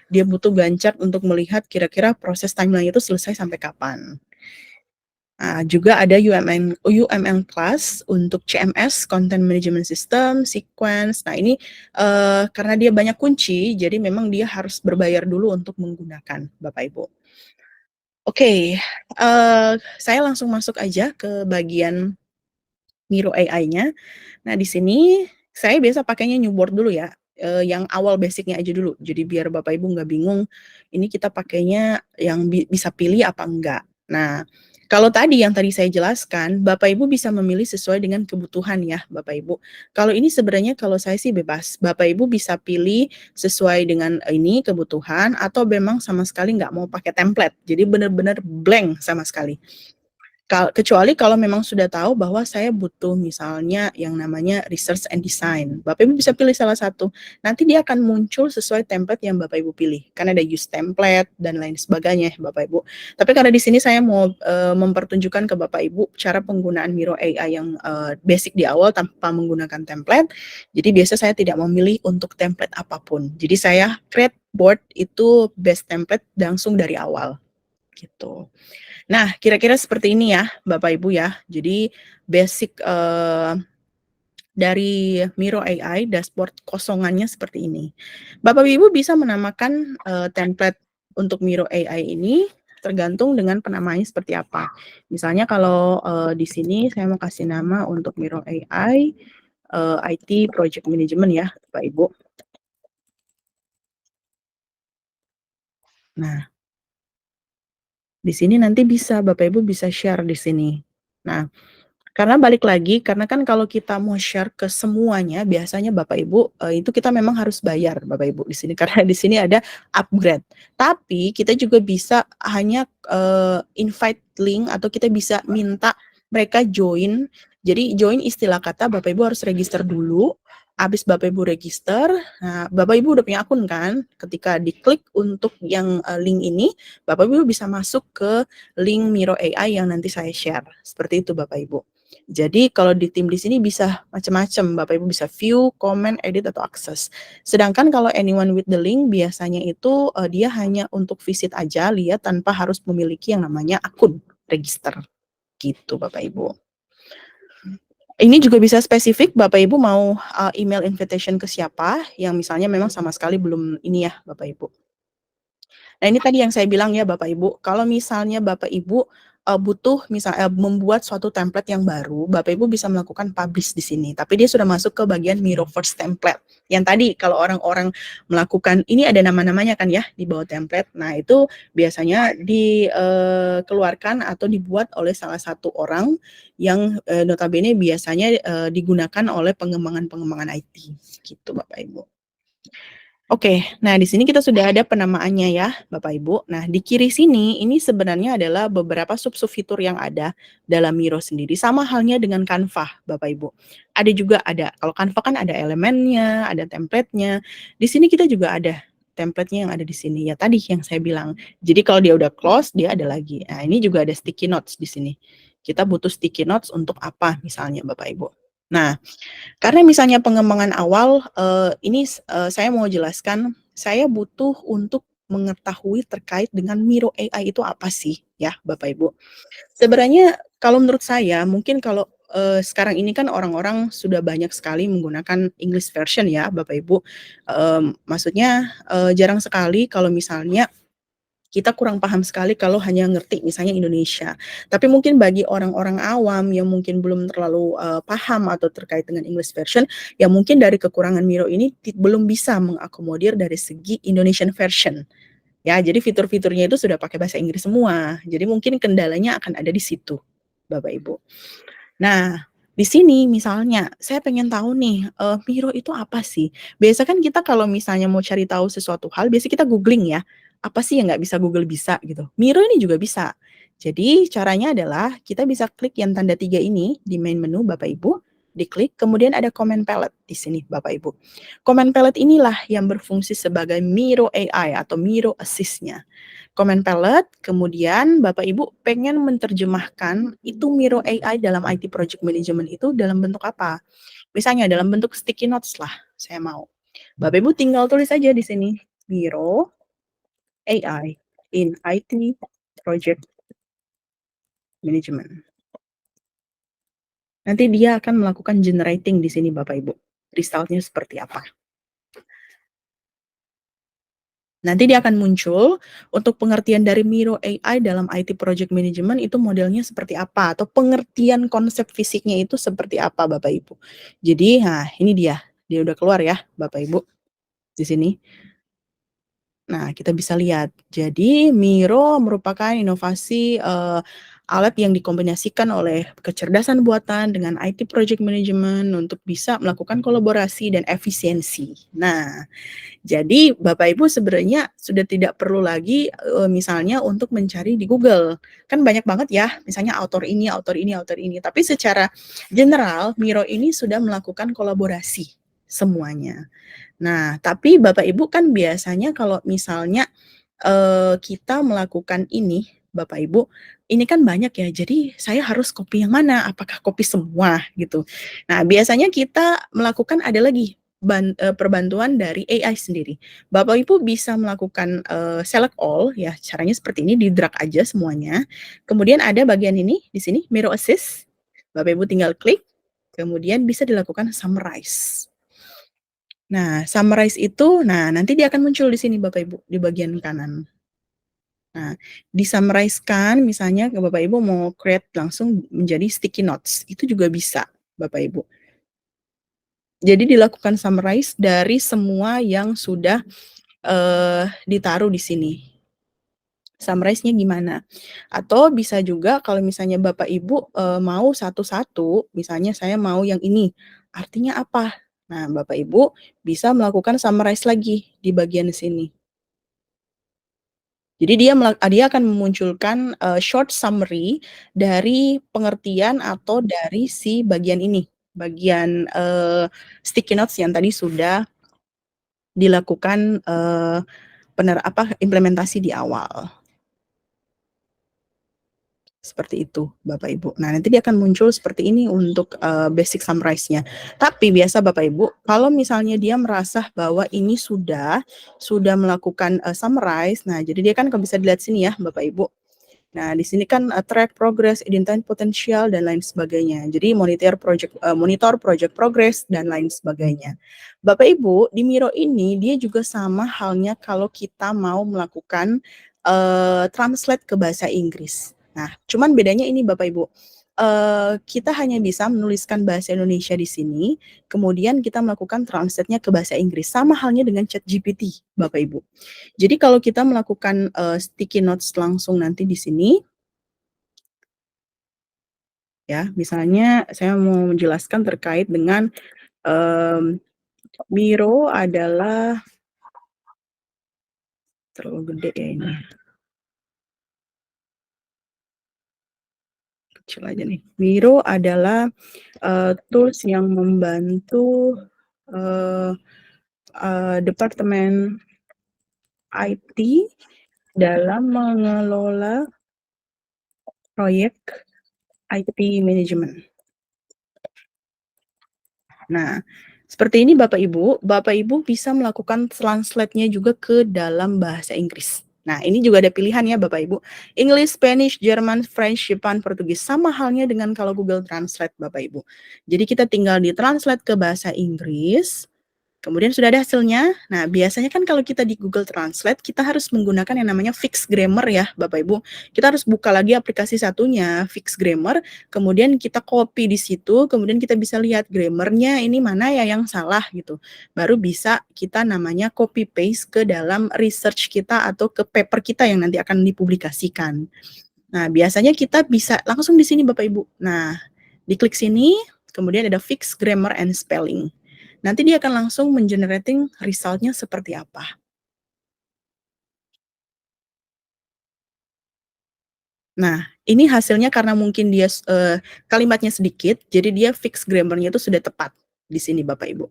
dia butuh Gantt chart untuk melihat kira-kira proses timeline itu selesai sampai kapan. Nah, juga ada UML class untuk CMS, Content Management System, Sequence. Nah, ini karena dia banyak kunci, jadi memang dia harus berbayar dulu untuk menggunakan, Bapak Ibu. Oke, saya langsung masuk aja ke bagian Miro AI-nya. Nah, di sini saya biasa pakainya new board dulu ya, yang awal basic-nya aja dulu. Jadi biar Bapak Ibu nggak bingung, ini kita pakainya yang bisa pilih apa enggak. Nah, Kalau tadi yang tadi saya jelaskan, Bapak Ibu bisa memilih sesuai dengan kebutuhan ya, Bapak Ibu. Kalau ini sebenarnya kalau saya sih bebas. Bapak Ibu bisa pilih sesuai dengan ini kebutuhan atau memang sama sekali nggak mau pakai template. Jadi benar-benar blank sama sekali. Kecuali kalau memang sudah tahu bahwa saya butuh misalnya yang namanya research and design. Bapak Ibu bisa pilih salah satu. Nanti dia akan muncul sesuai template yang Bapak Ibu pilih. Kan ada use template dan lain sebagainya, Bapak Ibu. Tapi karena di sini saya mau mempertunjukkan ke Bapak Ibu cara penggunaan Miro AI yang basic di awal tanpa menggunakan template. Jadi biasa saya tidak memilih untuk template apapun. Jadi saya create board itu best template langsung dari awal gitu. Nah, kira-kira seperti ini ya, Bapak Ibu ya. Jadi basic dari Miro AI dashboard kosongannya seperti ini. Bapak Ibu bisa menamakan template untuk Miro AI ini tergantung dengan penamaannya seperti apa. Misalnya kalau di sini saya mau kasih nama untuk Miro AI IT Project Management ya, Bapak Ibu. Nah, di sini nanti bisa Bapak Ibu bisa share di sini. Nah, karena balik lagi, karena kan kalau kita mau share ke semuanya, biasanya Bapak Ibu, itu kita memang harus bayar Bapak Ibu di sini, karena di sini ada upgrade. Tapi kita juga bisa hanya invite link atau kita bisa minta mereka join. Jadi join istilah kata Bapak Ibu harus register dulu. Habis Bapak Ibu register, nah Bapak Ibu udah punya akun kan? Ketika diklik untuk yang link ini, Bapak Ibu bisa masuk ke link Miro AI yang nanti saya share. Seperti itu Bapak Ibu. Jadi kalau di tim di sini bisa macam-macam, Bapak Ibu bisa view, comment, edit atau akses. Sedangkan kalau anyone with the link biasanya itu dia hanya untuk visit aja, lihat tanpa harus memiliki yang namanya akun register. Gitu Bapak Ibu. Ini juga bisa spesifik Bapak Ibu mau email invitation ke siapa yang misalnya memang sama sekali belum ini ya Bapak Ibu. Nah, ini tadi yang saya bilang ya Bapak Ibu, kalau misalnya Bapak Ibu butuh membuat suatu template yang baru, Bapak Ibu bisa melakukan publish di sini. Tapi dia sudah masuk ke bagian Miro First Template. Yang tadi kalau orang-orang melakukan ini ada nama-namanya kan ya di bawah template. Nah, itu biasanya dikeluarkan atau dibuat oleh salah satu orang yang notabene biasanya digunakan oleh pengembangan IT gitu Bapak Ibu. Oke, nah di sini kita sudah ada penamaannya ya, Bapak Ibu. Nah, di kiri sini ini sebenarnya adalah beberapa sub-sub fitur yang ada dalam Miro sendiri. Sama halnya dengan Canva, Bapak Ibu. Ada juga kalau Canva kan ada elemennya, ada template-nya. Di sini kita juga ada template-nya yang ada di sini. Ya tadi yang saya bilang. Jadi kalau dia udah close, dia ada lagi. Nah, ini juga ada sticky notes di sini. Kita butuh sticky notes untuk apa misalnya, Bapak Ibu. Nah, karena misalnya pengembangan awal, saya mau jelaskan, saya butuh untuk mengetahui terkait dengan Miro AI itu apa sih ya Bapak Ibu. Sebenarnya kalau menurut saya mungkin kalau sekarang ini kan orang-orang sudah banyak sekali menggunakan English version ya Bapak Ibu. Maksudnya jarang sekali kalau misalnya kita kurang paham sekali kalau hanya ngerti misalnya Indonesia. Tapi mungkin bagi orang-orang awam yang mungkin belum terlalu paham atau terkait dengan English version, ya mungkin dari kekurangan Miro ini belum bisa mengakomodir dari segi Indonesian version. Ya, jadi fitur-fiturnya itu sudah pakai bahasa Inggris semua. Jadi mungkin kendalanya akan ada di situ, Bapak Ibu. Nah, di sini misalnya saya pengen tahu nih, Miro itu apa sih? Biasa kan kita kalau misalnya mau cari tahu sesuatu hal, biasa kita googling ya, apa sih yang nggak bisa Google bisa gitu. Miro ini juga bisa. Jadi caranya adalah kita bisa klik yang tanda 3 ini di main menu Bapak Ibu, diklik, kemudian ada comment palette di sini Bapak Ibu. Comment palette inilah yang berfungsi sebagai Miro AI atau Miro Assist-nya. Comment palette, kemudian Bapak Ibu pengen menerjemahkan itu Miro AI dalam IT Project Management itu dalam bentuk apa? Misalnya dalam bentuk sticky notes lah, saya mau. Bapak Ibu tinggal tulis aja di sini, Miro AI in IT Project Management. Nanti dia akan melakukan generating di sini Bapak Ibu. Resultnya seperti apa? Nanti dia akan muncul untuk pengertian dari Miro AI dalam IT Project Management itu modelnya seperti apa atau pengertian konsep fisiknya itu seperti apa Bapak Ibu. Jadi, nah ini dia udah keluar ya Bapak Ibu di sini. Nah, kita bisa lihat. Jadi Miro merupakan inovasi alat yang dikombinasikan oleh kecerdasan buatan dengan IT project management untuk bisa melakukan kolaborasi dan efisiensi. Nah, jadi Bapak Ibu sebenarnya sudah tidak perlu lagi, misalnya untuk mencari di Google. Kan banyak banget ya, misalnya author ini author ini author ini, tapi secara general Miro ini sudah melakukan kolaborasi semuanya. Nah, tapi Bapak Ibu kan biasanya kalau misalnya, kita melakukan ini, Bapak Ibu, ini kan banyak ya, jadi saya harus copy yang mana? Apakah copy semua gitu? Nah, biasanya kita melakukan ada lagi perbantuan dari AI sendiri. Bapak Ibu bisa melakukan, select all ya, caranya seperti ini, di-drag aja semuanya. Kemudian ada bagian ini, di sini Miro Assist, Bapak Ibu tinggal klik, kemudian bisa dilakukan summarize. Nah, summarize itu, nah nanti dia akan muncul di sini Bapak Ibu, di bagian kanan. Nah, di-summarize-kan misalnya Bapak Ibu mau create langsung menjadi sticky notes, itu juga bisa Bapak Ibu. Jadi dilakukan summarize dari semua yang sudah, ditaruh di sini. Summarize-nya gimana? Atau bisa juga kalau misalnya Bapak Ibu, mau satu-satu, misalnya saya mau yang ini, artinya apa? Nah, Bapak Ibu bisa melakukan summarize lagi di bagian sini. Jadi dia akan memunculkan, short summary dari pengertian atau dari si bagian ini, bagian, sticky notes yang tadi sudah dilakukan, implementasi di awal. Seperti itu, Bapak Ibu. Nah, nanti dia akan muncul seperti ini untuk, basic summarize-nya. Tapi biasa Bapak Ibu, kalau misalnya dia merasa bahwa ini sudah melakukan, summarize, nah jadi dia kan bisa dilihat sini ya Bapak Ibu. Nah, di sini kan, track progress, identify potensial, dan lain sebagainya. Jadi monitor project progress, dan lain sebagainya. Bapak Ibu, di Miro ini dia juga sama halnya kalau kita mau melakukan, translate ke bahasa Inggris. Nah, cuman bedanya ini Bapak Ibu, kita hanya bisa menuliskan bahasa Indonesia di sini, kemudian kita melakukan translate-nya ke bahasa Inggris, sama halnya dengan ChatGPT, Bapak Ibu. Jadi kalau kita melakukan, sticky notes langsung nanti di sini ya, misalnya saya mau menjelaskan terkait dengan, Miro adalah terlalu gede ya ini. Kecil aja nih. Miro adalah, tools yang membantu, departemen IT dalam mengelola proyek IT manajemen. Nah, seperti ini Bapak Ibu bisa melakukan translate-nya juga ke dalam bahasa Inggris. Nah, ini juga ada pilihan ya Bapak Ibu, English, Spanish, Jerman, French, Jepang, Portugis, sama halnya dengan kalau Google Translate Bapak Ibu. Jadi kita tinggal di-translate ke bahasa Inggris, kemudian sudah ada hasilnya. Nah, biasanya kan kalau kita di Google Translate, kita harus menggunakan yang namanya Fix Grammar ya, Bapak Ibu. Kita harus buka lagi aplikasi satunya, Fix Grammar, kemudian kita copy di situ, kemudian kita bisa lihat grammarnya ini mana ya yang salah gitu. Baru bisa kita namanya copy paste ke dalam research kita atau ke paper kita yang nanti akan dipublikasikan. Nah, biasanya kita bisa langsung di sini Bapak Ibu. Nah, diklik sini, kemudian ada Fix Grammar and Spelling. Nanti dia akan langsung mengenerating result-nya seperti apa. Nah, ini hasilnya karena mungkin dia kalimatnya sedikit, jadi dia fix grammar-nya itu sudah tepat di sini Bapak Ibu.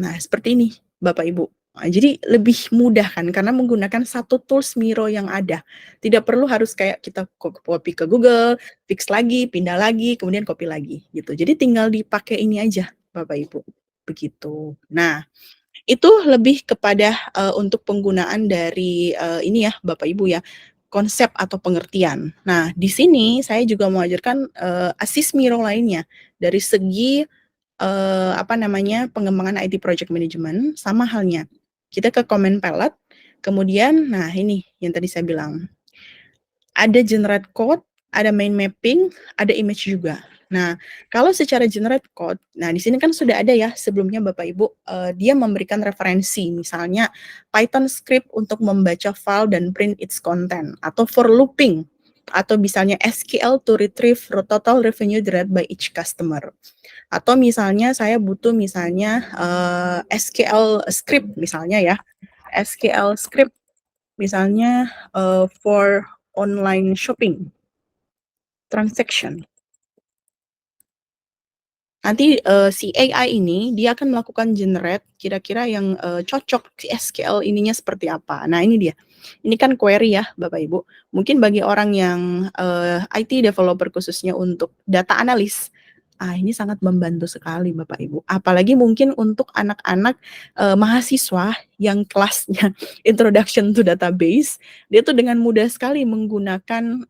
Nah, seperti ini Bapak Ibu. Jadi lebih mudah kan karena menggunakan satu tools Miro yang ada. Tidak perlu harus kayak kita copy ke Google, fix lagi, pindah lagi, kemudian copy lagi gitu. Jadi tinggal dipakai ini aja Bapak Ibu, begitu. Nah, itu lebih kepada, untuk penggunaan dari, ini ya Bapak Ibu ya, konsep atau pengertian. Nah, di sini saya juga mengajarkan, assist Miro lainnya dari segi, pengembangan IT project management sama halnya. Kita ke command palette, kemudian nah ini yang tadi saya bilang, ada generate code, ada main mapping, ada image juga. Nah, kalau secara generate code, nah di sini kan sudah ada ya sebelumnya Bapak Ibu, dia memberikan referensi, misalnya Python script untuk membaca file dan print its content, atau for looping. atau misalnya SQL to retrieve total revenue derived by each customer. Atau misalnya saya butuh misalnya SQL script misalnya ya, SQL script misalnya for online shopping transaction. Nanti si AI ini dia akan melakukan generate kira-kira yang cocok si SQL ininya seperti apa. Nah ini dia. Ini kan query ya Bapak Ibu. Mungkin bagi orang yang IT developer khususnya untuk data analis, ini sangat membantu sekali Bapak Ibu. Apalagi mungkin untuk anak-anak mahasiswa yang kelasnya Introduction to Database, dia tuh dengan mudah sekali menggunakan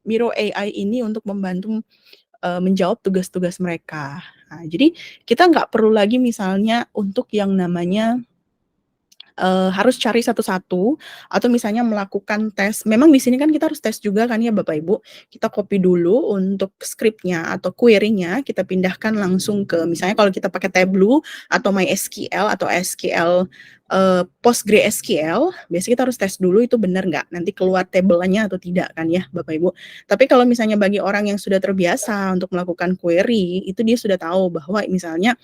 Miro AI ini untuk membantu menjawab tugas-tugas mereka. Nah, jadi kita nggak perlu lagi misalnya untuk yang namanya harus cari satu-satu atau misalnya melakukan tes. Memang di sini kan kita harus tes juga kan ya Bapak Ibu. Kita copy dulu untuk script-nya atau query-nya, kita pindahkan langsung ke misalnya kalau kita pakai Tableau atau MySQL atau SQL PostgreSQL, biasanya kita harus tes dulu itu benar nggak, nanti keluar tabelnya atau tidak kan ya Bapak Ibu. Tapi kalau misalnya bagi orang yang sudah terbiasa untuk melakukan query, itu dia sudah tahu bahwa misalnya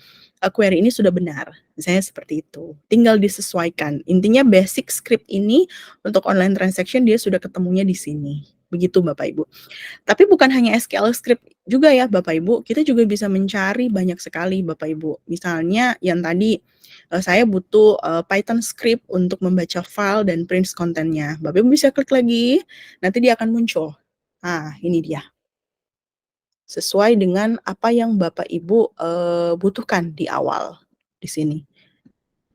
query ini sudah benar, misalnya seperti itu. Tinggal disesuaikan. Intinya basic script ini untuk online transaction dia sudah ketemunya di sini. Begitu Bapak Ibu. Tapi bukan hanya SQL script juga ya Bapak Ibu, kita juga bisa mencari banyak sekali Bapak Ibu. Misalnya yang tadi saya butuh Python script untuk membaca file dan print kontennya. Bapak Ibu bisa klik lagi, nanti dia akan muncul. Nah, ini dia. Sesuai dengan apa yang Bapak Ibu butuhkan di awal di sini.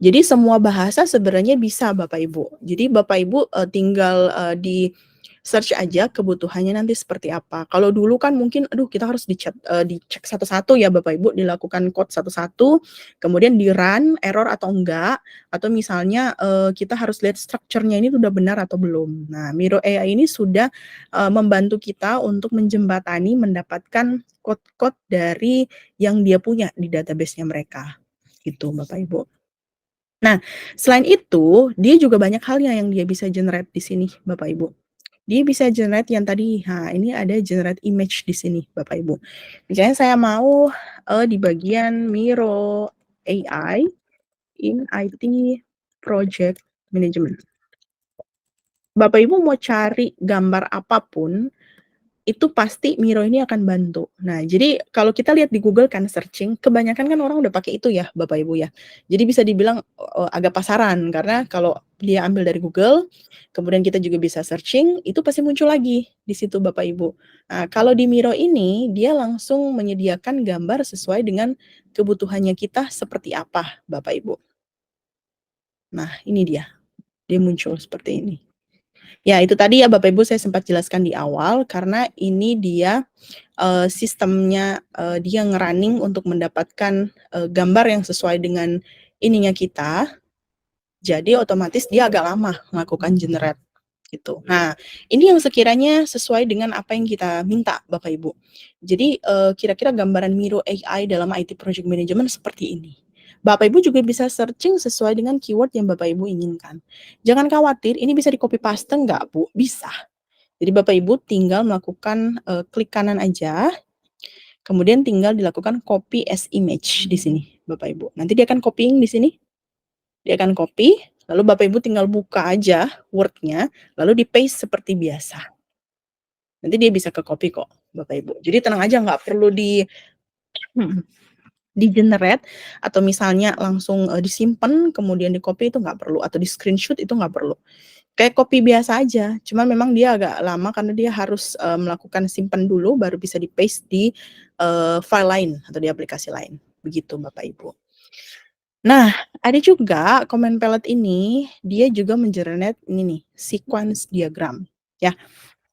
Jadi semua bahasa sebenarnya bisa Bapak Ibu. Jadi Bapak Ibu tinggal di search aja kebutuhannya nanti seperti apa. Kalau dulu kan mungkin aduh kita harus dicek satu-satu ya Bapak Ibu, dilakukan code satu-satu, kemudian di-run error atau enggak, atau misalnya kita harus lihat strukturnya ini sudah benar atau belum. Nah, Miro AI ini sudah membantu kita untuk menjembatani mendapatkan code-code dari yang dia punya di database-nya mereka. Gitu Bapak Ibu. Nah, selain itu, dia juga banyak halnya yang dia bisa generate di sini Bapak Ibu. Dia bisa generate yang tadi, ini ada generate image di sini Bapak Ibu. Misalnya saya mau di bagian Miro AI in IT Project Management. Bapak Ibu mau cari gambar apapun, itu pasti Miro ini akan bantu. Nah, jadi kalau kita lihat di Google kan searching, kebanyakan kan orang udah pakai itu ya, Bapak Ibu ya. Jadi bisa dibilang agak pasaran karena kalau dia ambil dari Google, kemudian kita juga bisa searching, itu pasti muncul lagi di situ Bapak Ibu. Nah, kalau di Miro ini dia langsung menyediakan gambar sesuai dengan kebutuhannya kita seperti apa, Bapak Ibu. Nah, ini dia. Dia muncul seperti ini. Ya, itu tadi ya Bapak Ibu saya sempat jelaskan di awal karena ini dia sistemnya dia nge-running untuk mendapatkan gambar yang sesuai dengan ininya kita. Jadi otomatis dia agak lama melakukan generate gitu. Nah, ini yang sekiranya sesuai dengan apa yang kita minta Bapak Ibu. Jadi kira-kira gambaran Miro AI dalam IT Project Management seperti ini. Bapak Ibu juga bisa searching sesuai dengan keyword yang Bapak Ibu inginkan. Jangan khawatir, ini bisa di copy paste enggak, Bu? Bisa. Jadi Bapak Ibu tinggal melakukan klik kanan aja, kemudian tinggal dilakukan copy as image di sini, Bapak Ibu. Nanti dia akan copying di sini. Dia akan copy, lalu Bapak Ibu tinggal buka aja Word-nya, lalu di-paste seperti biasa. Nanti dia bisa ke-copy kok, Bapak Ibu. Jadi tenang aja, nggak perlu di-generate atau misalnya langsung disimpan kemudian di-copy itu nggak perlu, atau di-screenshot itu nggak perlu. Kayak copy biasa aja, cuman memang dia agak lama karena dia harus melakukan simpan dulu baru bisa di-paste di file lain atau di aplikasi lain. Begitu Bapak Ibu. Nah, ada juga Command Palette ini, dia juga men-generate ini nih, sequence diagram, ya.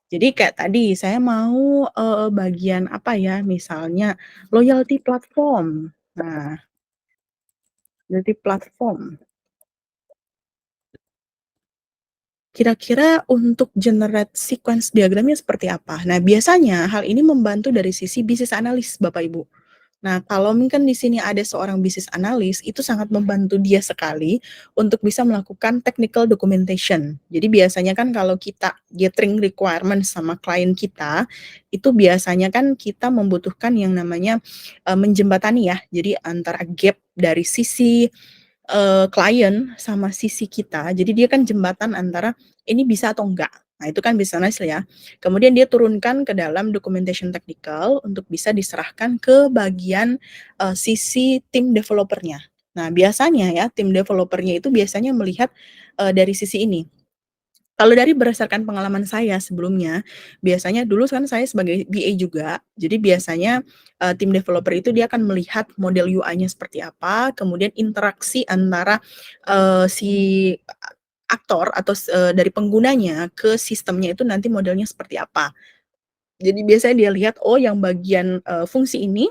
Jadi kayak tadi saya mau bagian apa ya, misalnya loyalty platform. Nah, loyalty platform. Kira-kira untuk generate sequence diagramnya seperti apa? Nah, biasanya hal ini membantu dari sisi bisnis analis, Bapak Ibu. Nah, kalau mungkin di sini ada seorang business analyst, itu sangat membantu dia sekali untuk bisa melakukan technical documentation. Jadi biasanya kan kalau kita gathering requirement sama klien kita, itu biasanya kan kita membutuhkan yang namanya menjembatani ya. Jadi antara gap dari sisi klien sama sisi kita. Jadi dia kan jembatan antara ini bisa atau enggak. Nah, itu kan business analyst ya. Kemudian dia turunkan ke dalam documentation technical untuk bisa diserahkan ke bagian sisi tim developernya. Nah, biasanya ya tim developernya itu biasanya melihat dari sisi ini. Kalau dari berdasarkan pengalaman saya sebelumnya, biasanya dulu kan saya sebagai BA juga, jadi biasanya tim developer itu dia akan melihat model UI-nya seperti apa, kemudian interaksi antara si aktor atau dari penggunanya ke sistemnya itu nanti modelnya seperti apa. Jadi biasanya dia lihat, oh yang bagian fungsi ini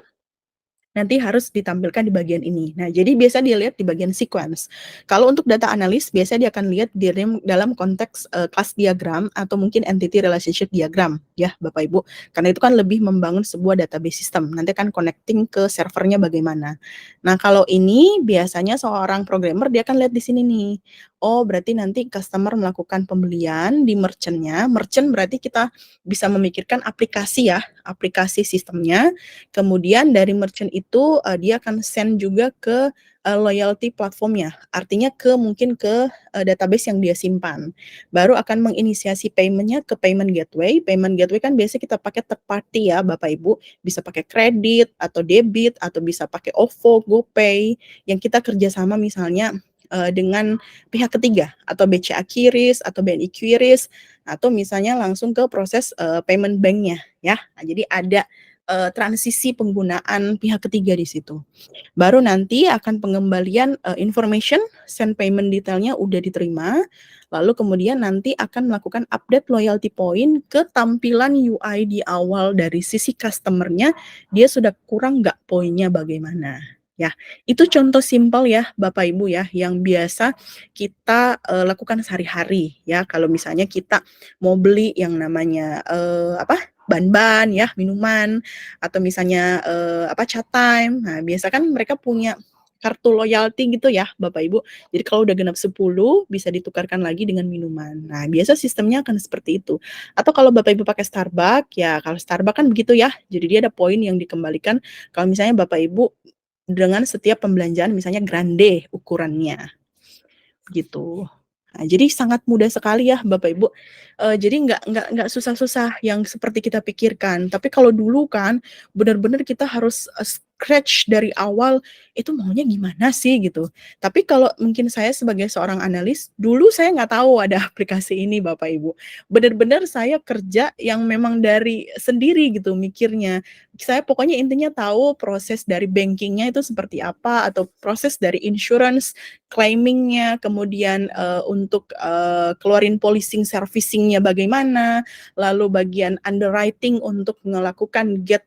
nanti harus ditampilkan di bagian ini. Nah, jadi biasa dia lihat di bagian sequence. Kalau untuk data analis, biasanya dia akan lihat di dalam konteks class diagram atau mungkin entity relationship diagram, ya Bapak Ibu. Karena itu kan lebih membangun sebuah database system. Nanti kan connecting ke servernya bagaimana. Nah, kalau ini biasanya seorang programmer dia akan lihat di sini nih. Oh, berarti nanti customer melakukan pembelian di merchant-nya. Merchant berarti kita bisa memikirkan aplikasi ya, aplikasi sistemnya. Kemudian dari merchant itu dia akan send juga ke loyalty platformnya, artinya mungkin ke database yang dia simpan. Baru akan menginisiasi payment-nya ke payment gateway. Payment gateway kan biasanya kita pakai third party ya Bapak Ibu, bisa pakai kredit atau debit atau bisa pakai OVO, GoPay yang kita kerjasama misalnya dengan pihak ketiga atau BCA QRIS atau BNI QRIS atau misalnya langsung ke proses payment bank-nya ya. Nah, jadi ada transisi penggunaan pihak ketiga di situ. Baru nanti akan pengembalian information, send payment detailnya udah diterima, lalu kemudian nanti akan melakukan update loyalty point ke tampilan UI di awal dari sisi customer-nya, dia sudah kurang nggak poinnya bagaimana. Ya, itu contoh simpel ya Bapak Ibu ya, yang biasa kita lakukan sehari-hari ya. Kalau misalnya kita mau beli yang namanya ban-ban ya, minuman atau misalnya chat time. Nah, biasa kan mereka punya kartu loyalty gitu ya, Bapak Ibu. Jadi kalau udah genap 10 bisa ditukarkan lagi dengan minuman. Nah, biasa sistemnya akan seperti itu. Atau kalau Bapak Ibu pakai Starbucks, ya kalau Starbucks kan begitu ya. Jadi dia ada poin yang dikembalikan kalau misalnya Bapak Ibu dengan setiap pembelanjaan misalnya grande ukurannya. Gitu. Nah, jadi sangat mudah sekali ya Bapak Ibu. Jadi nggak susah-susah yang seperti kita pikirkan. Tapi kalau dulu kan benar-benar kita harus scratch dari awal itu maunya gimana sih gitu. Tapi kalau mungkin saya sebagai seorang analis, dulu saya nggak tahu ada aplikasi ini Bapak Ibu. Benar-benar saya kerja yang memang dari sendiri gitu mikirnya. Saya pokoknya intinya tahu proses dari bankingnya itu seperti apa atau proses dari insurance claiming-nya, kemudian untuk keluarin policing servicing-nya bagaimana, lalu bagian underwriting untuk melakukan get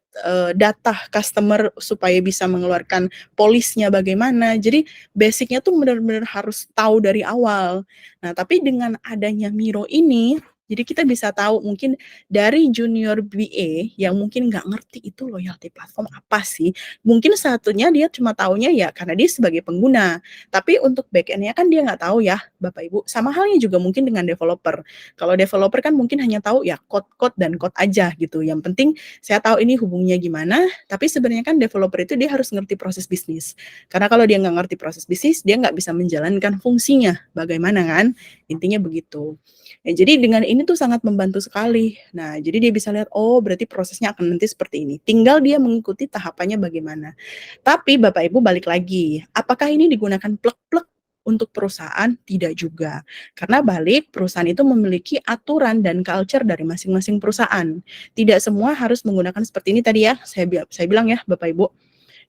data customer supaya bisa mengeluarkan polisnya bagaimana. Jadi basic-nya tuh benar-benar harus tahu dari awal. Nah, tapi dengan adanya Miro ini, jadi kita bisa tahu mungkin dari junior BA yang mungkin nggak ngerti itu loyalty platform apa sih. Mungkin satunya dia cuma taunya ya karena dia sebagai pengguna. Tapi untuk back-end-nya kan dia nggak tahu ya, Bapak Ibu. Sama halnya juga mungkin dengan developer. Kalau developer kan mungkin hanya tahu ya code-code dan code aja gitu. Yang penting saya tahu ini hubungnya gimana, tapi sebenarnya kan developer itu dia harus ngerti proses bisnis. Karena kalau dia nggak ngerti proses bisnis, dia nggak bisa menjalankan fungsinya. Bagaimana kan? Intinya begitu. Ya, jadi dengan ini tuh sangat membantu sekali. Nah, jadi dia bisa lihat, oh berarti prosesnya akan nanti seperti ini. Tinggal dia mengikuti tahapannya bagaimana. Tapi Bapak Ibu balik lagi, apakah ini digunakan plek-plek untuk perusahaan? Tidak juga. Karena balik, perusahaan itu memiliki aturan dan culture dari masing-masing perusahaan. Tidak semua harus menggunakan seperti ini tadi ya, saya bilang ya Bapak Ibu.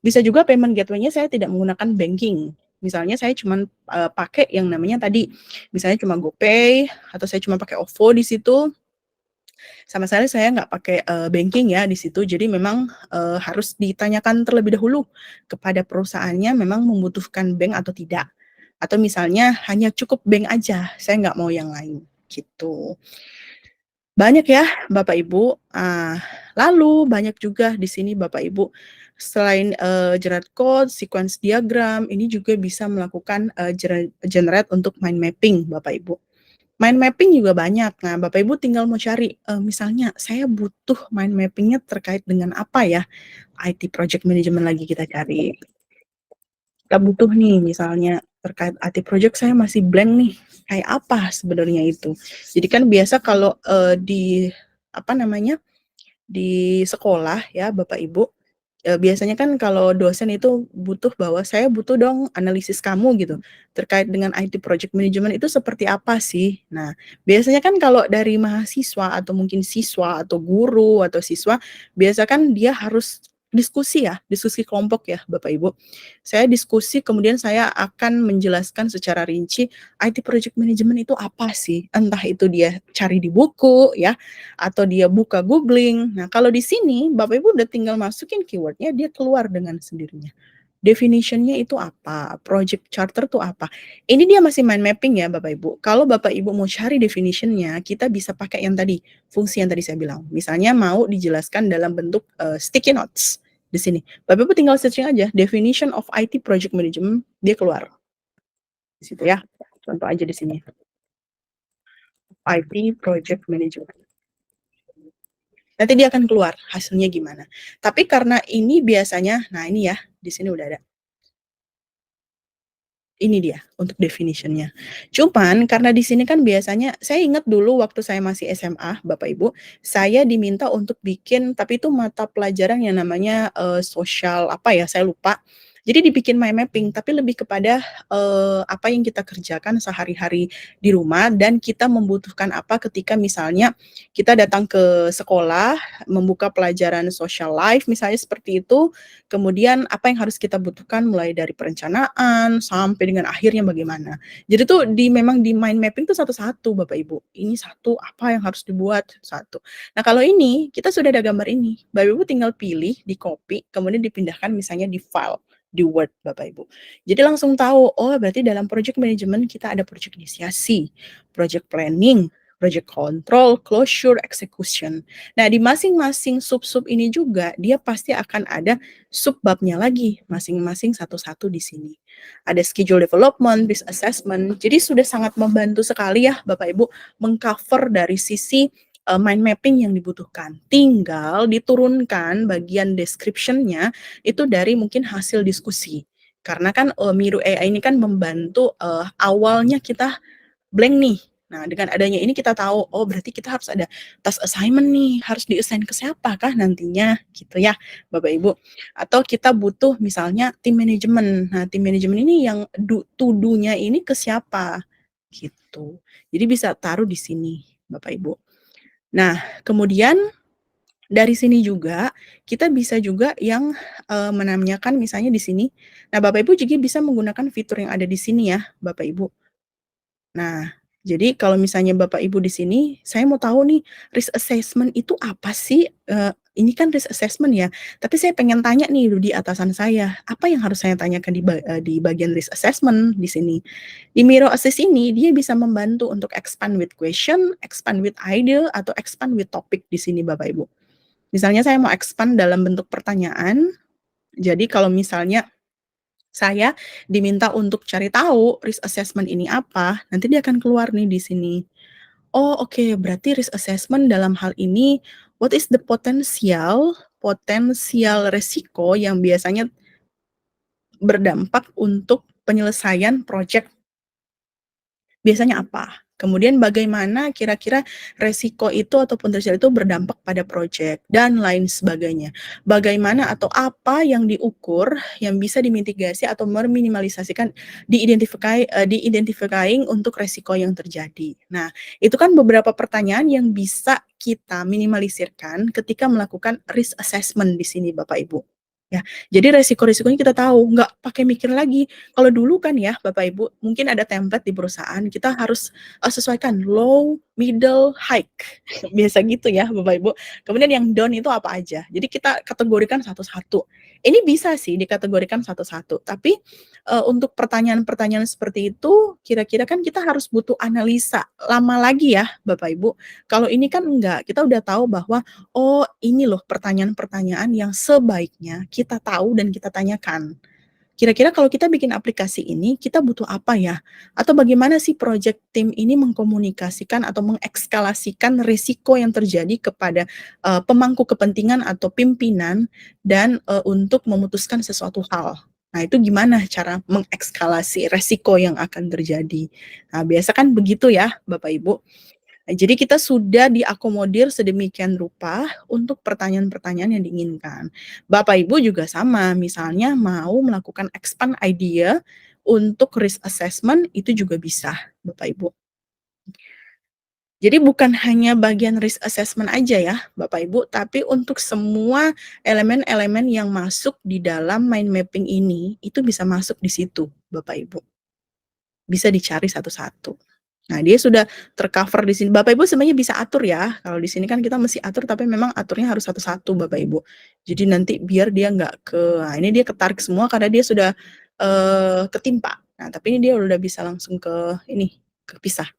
Bisa juga payment gateway-nya saya tidak menggunakan banking. Misalnya saya cuma pakai yang namanya tadi, misalnya cuma GoPay atau saya cuma pakai OVO di situ. Sama sekali saya nggak pakai banking ya di situ. Jadi memang harus ditanyakan terlebih dahulu kepada perusahaannya memang membutuhkan bank atau tidak. Atau misalnya hanya cukup bank aja, saya nggak mau yang lain gitu. Banyak ya Bapak Ibu. Lalu banyak juga di sini Bapak Ibu, selain, generate code, sequence diagram, ini juga bisa melakukan, generate untuk mind mapping Bapak Ibu. Mind mapping juga banyak. Nah, Bapak Ibu tinggal mau cari, misalnya saya butuh mind mapping-nya terkait dengan apa ya? IT project management lagi kita cari. Kita butuh nih misalnya terkait IT project saya masih blank nih, kayak apa sebenarnya itu? Jadi kan biasa kalau, di apa namanya, di sekolah ya Bapak Ibu, biasanya kan kalau dosen itu butuh bahwa, "Saya butuh dong analisis kamu," gitu, "terkait dengan IT project management itu seperti apa sih?" Nah, biasanya kan kalau dari mahasiswa atau mungkin siswa atau guru atau siswa, biasa kan dia harus diskusi ya, diskusi kelompok ya Bapak Ibu. Saya diskusi kemudian saya akan menjelaskan secara rinci IT project management itu apa sih, entah itu dia cari di buku ya, atau dia buka googling. Nah, kalau di sini Bapak Ibu udah tinggal masukin keyword-nya, dia keluar dengan sendirinya. Definition-nya itu apa, project charter tuh apa. Ini dia masih mind mapping ya Bapak Ibu. Kalau Bapak Ibu mau cari definition-nya, kita bisa pakai yang tadi, fungsi yang tadi saya bilang. Misalnya mau dijelaskan dalam bentuk, sticky notes di sini. Bapak Ibu tinggal searching aja, definition of IT project management, dia keluar. Di situ ya, contoh aja di sini. IT project management. Nanti dia akan keluar hasilnya gimana. Tapi karena ini biasanya, nah ini ya, di sini udah ada. Ini dia untuk definition-nya. Cuman karena di sini kan biasanya saya ingat dulu waktu saya masih SMA, Bapak Ibu, saya diminta untuk bikin tapi itu mata pelajaran yang namanya, sosial apa ya, saya lupa. Jadi dibikin mind mapping, tapi lebih kepada, apa yang kita kerjakan sehari-hari di rumah dan kita membutuhkan apa ketika misalnya kita datang ke sekolah, membuka pelajaran social life misalnya seperti itu, kemudian apa yang harus kita butuhkan mulai dari perencanaan sampai dengan akhirnya bagaimana. Jadi tuh memang di mind mapping tuh satu-satu Bapak Ibu. Ini satu apa yang harus dibuat, satu. Nah kalau ini kita sudah ada gambar ini, Bapak Ibu tinggal pilih, di-copy, kemudian dipindahkan misalnya di file, di Word Bapak Ibu. Jadi langsung tahu, oh berarti dalam project management kita ada project inisiasi, project planning, project control, closure, execution. Nah, di masing-masing sub-sub ini juga dia pasti akan ada subbabnya lagi, masing-masing satu-satu di sini. Ada schedule development, risk assessment. Jadi sudah sangat membantu sekali ya Bapak Ibu mengcover dari sisi mind mapping yang dibutuhkan. Tinggal diturunkan bagian description-nya itu dari mungkin hasil diskusi. Karena kan Miru AI ini kan membantu awalnya kita blank nih. Nah, dengan adanya ini kita tahu, oh berarti kita harus ada task assignment nih, harus di-assign ke siapa kah nantinya, gitu ya, Bapak Ibu. Atau kita butuh misalnya tim manajemen. Nah, tim manajemen ini yang to do-nya ini ke siapa, gitu. Jadi bisa taruh di sini, Bapak Ibu. Nah, kemudian dari sini juga kita bisa juga yang, menanyakan misalnya di sini. Nah, Bapak Ibu juga bisa menggunakan fitur yang ada di sini ya, Bapak Ibu. Nah, jadi kalau misalnya Bapak Ibu di sini, saya mau tahu nih, risk assessment itu apa sih? Ini kan risk assessment ya, tapi saya pengen tanya nih di atasan saya, apa yang harus saya tanyakan di bagian risk assessment di sini. Di Miro Assist ini, dia bisa membantu untuk expand with question, expand with idea, atau expand with topic di sini Bapak Ibu. Misalnya saya mau expand dalam bentuk pertanyaan, jadi kalau misalnya saya diminta untuk cari tahu risk assessment ini apa, nanti dia akan keluar nih di sini. Oh oke, berarti risk assessment dalam hal ini, what is the potensial resiko yang biasanya berdampak untuk penyelesaian project biasanya apa? Kemudian bagaimana kira-kira resiko itu atau potensial itu berdampak pada project dan lain sebagainya. Bagaimana atau apa yang diukur yang bisa dimitigasi atau meminimalisasikan di-identifying untuk resiko yang terjadi. Nah, itu kan beberapa pertanyaan yang bisa kita minimalisirkan ketika melakukan risk assessment di sini Bapak Ibu. Ya, jadi resiko-resikonya kita tahu, nggak pakai mikir lagi. Kalau dulu kan ya, Bapak Ibu, mungkin ada template di perusahaan, kita harus, sesuaikan low, middle, high. Biasa gitu ya, Bapak Ibu. Kemudian yang down itu apa aja. Jadi kita kategorikan satu-satu. Ini bisa sih dikategorikan satu-satu, tapi, untuk pertanyaan-pertanyaan seperti itu, kira-kira kan kita harus butuh analisa lama lagi ya, Bapak Ibu. Kalau ini kan enggak, kita udah tahu bahwa oh, ini loh pertanyaan-pertanyaan yang sebaiknya kita tahu dan kita tanyakan. Kira-kira kalau kita bikin aplikasi ini, kita butuh apa ya? Atau bagaimana sih project tim ini mengkomunikasikan atau mengekskalasikan risiko yang terjadi kepada, pemangku kepentingan atau pimpinan dan, untuk memutuskan sesuatu hal. Nah, itu gimana cara mengekskalasi resiko yang akan terjadi. Nah, biasa kan begitu ya, Bapak Ibu. Nah, jadi kita sudah diakomodir sedemikian rupa untuk pertanyaan-pertanyaan yang diinginkan. Bapak Ibu juga sama, misalnya mau melakukan expand idea untuk risk assessment itu juga bisa, Bapak Ibu. Jadi bukan hanya bagian risk assessment aja ya, Bapak Ibu, tapi untuk semua elemen-elemen yang masuk di dalam mind mapping ini, itu bisa masuk di situ, Bapak Ibu. Bisa dicari satu-satu. Nah, dia sudah tercover di sini. Bapak Ibu sebenarnya bisa atur ya. Kalau di sini kan kita mesti atur, tapi memang aturnya harus satu-satu Bapak Ibu. Jadi nanti biar dia nggak nah ini dia ketarik semua karena dia sudah ketimpa. Nah, tapi ini dia udah bisa langsung ke ini, kepisah.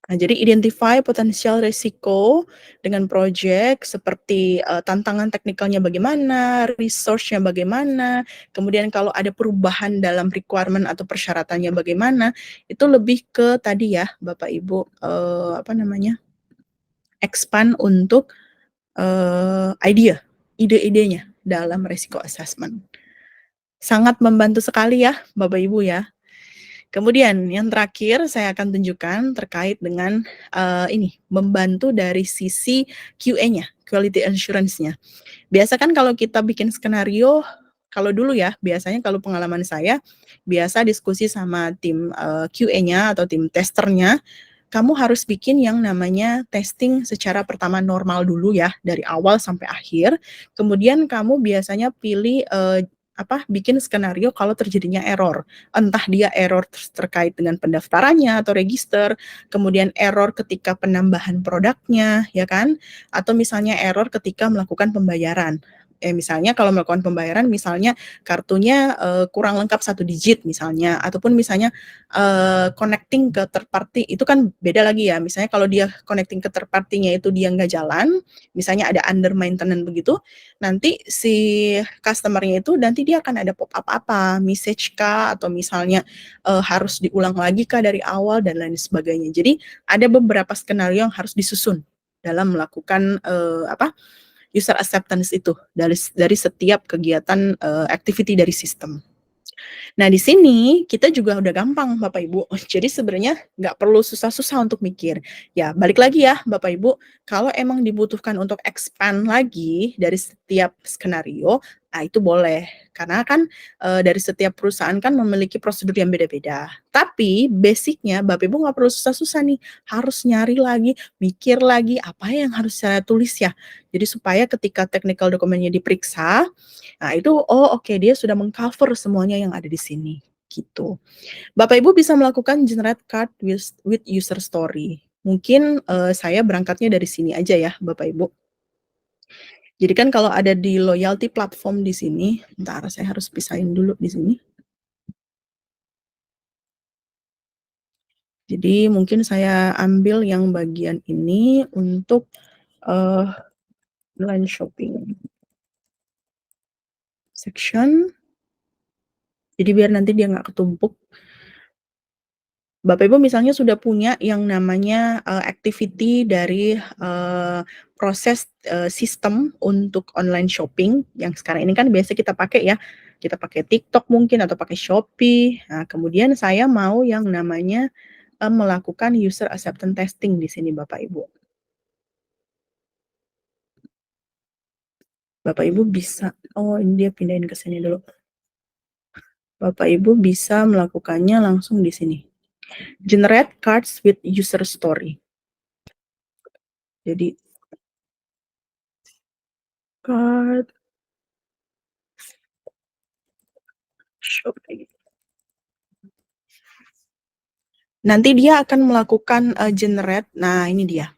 Nah, jadi identify potensial risiko dengan project seperti, tantangan teknikalnya bagaimana, resource-nya bagaimana, kemudian kalau ada perubahan dalam requirement atau persyaratannya bagaimana, itu lebih ke tadi ya Bapak Ibu, apa namanya, expand untuk, idea, ide-idenya dalam risiko assessment. Sangat membantu sekali ya Bapak Ibu ya. Kemudian yang terakhir saya akan tunjukkan terkait dengan, ini, membantu dari sisi QA-nya, quality assurance-nya. Biasa kan kalau kita bikin skenario, kalau dulu ya, biasanya kalau pengalaman saya, biasa diskusi sama tim, QA-nya atau tim testernya, kamu harus bikin yang namanya testing secara pertama normal dulu ya, dari awal sampai akhir. Kemudian kamu biasanya pilih, bikin skenario kalau terjadinya error. Entah dia error terkait dengan pendaftarannya atau register, kemudian error ketika penambahan produknya, ya kan? Atau misalnya error ketika melakukan pembayaran. Misalnya kalau melakukan pembayaran, misalnya kartunya, kurang lengkap 1 digit misalnya, ataupun misalnya connecting ke third party itu kan beda lagi ya. Misalnya kalau dia connecting ke third party-nya itu dia nggak jalan, misalnya ada under maintenance begitu, nanti si customer-nya itu nanti dia akan ada pop up apa, message kah, atau misalnya, harus diulang lagi kah dari awal dan lain sebagainya. Jadi ada beberapa skenario yang harus disusun dalam melakukan, user acceptance itu dari setiap kegiatan, activity dari sistem. Nah, di sini kita juga udah gampang Bapak Ibu. Jadi sebenarnya nggak perlu susah-susah untuk mikir. Ya, balik lagi ya Bapak Ibu, kalau emang dibutuhkan untuk expand lagi dari setiap skenario, nah itu boleh. Karena kan, dari setiap perusahaan kan memiliki prosedur yang beda-beda. Tapi basic-nya Bapak Ibu nggak perlu susah-susah nih, harus nyari lagi, mikir lagi, apa yang harus saya tulis ya. Jadi supaya ketika technical dokumennya diperiksa, nah itu, oh oke dia sudah meng-cover semuanya yang ada di sini, gitu. Bapak Ibu bisa melakukan generate card with user story. Mungkin, saya berangkatnya dari sini aja ya Bapak Ibu. Jadi kan kalau ada di loyalty platform di sini, bentar saya harus pisahin dulu di sini. Jadi mungkin saya ambil yang bagian ini untuk, online shopping section. Jadi biar nanti dia nggak ketumpuk. Bapak Ibu misalnya sudah punya yang namanya, activity dari, proses, sistem untuk online shopping yang sekarang ini kan biasa kita pakai ya, kita pakai TikTok mungkin atau pakai Shopee. Nah, kemudian saya mau yang namanya, melakukan user acceptance testing di sini Bapak Ibu. Bapak Ibu bisa oh ini dia pindahin ke sini dulu. Bapak Ibu bisa melakukannya langsung di sini. Generate cards with user story. Jadi card Shopping. Nanti dia akan melakukan, generate, nah ini dia.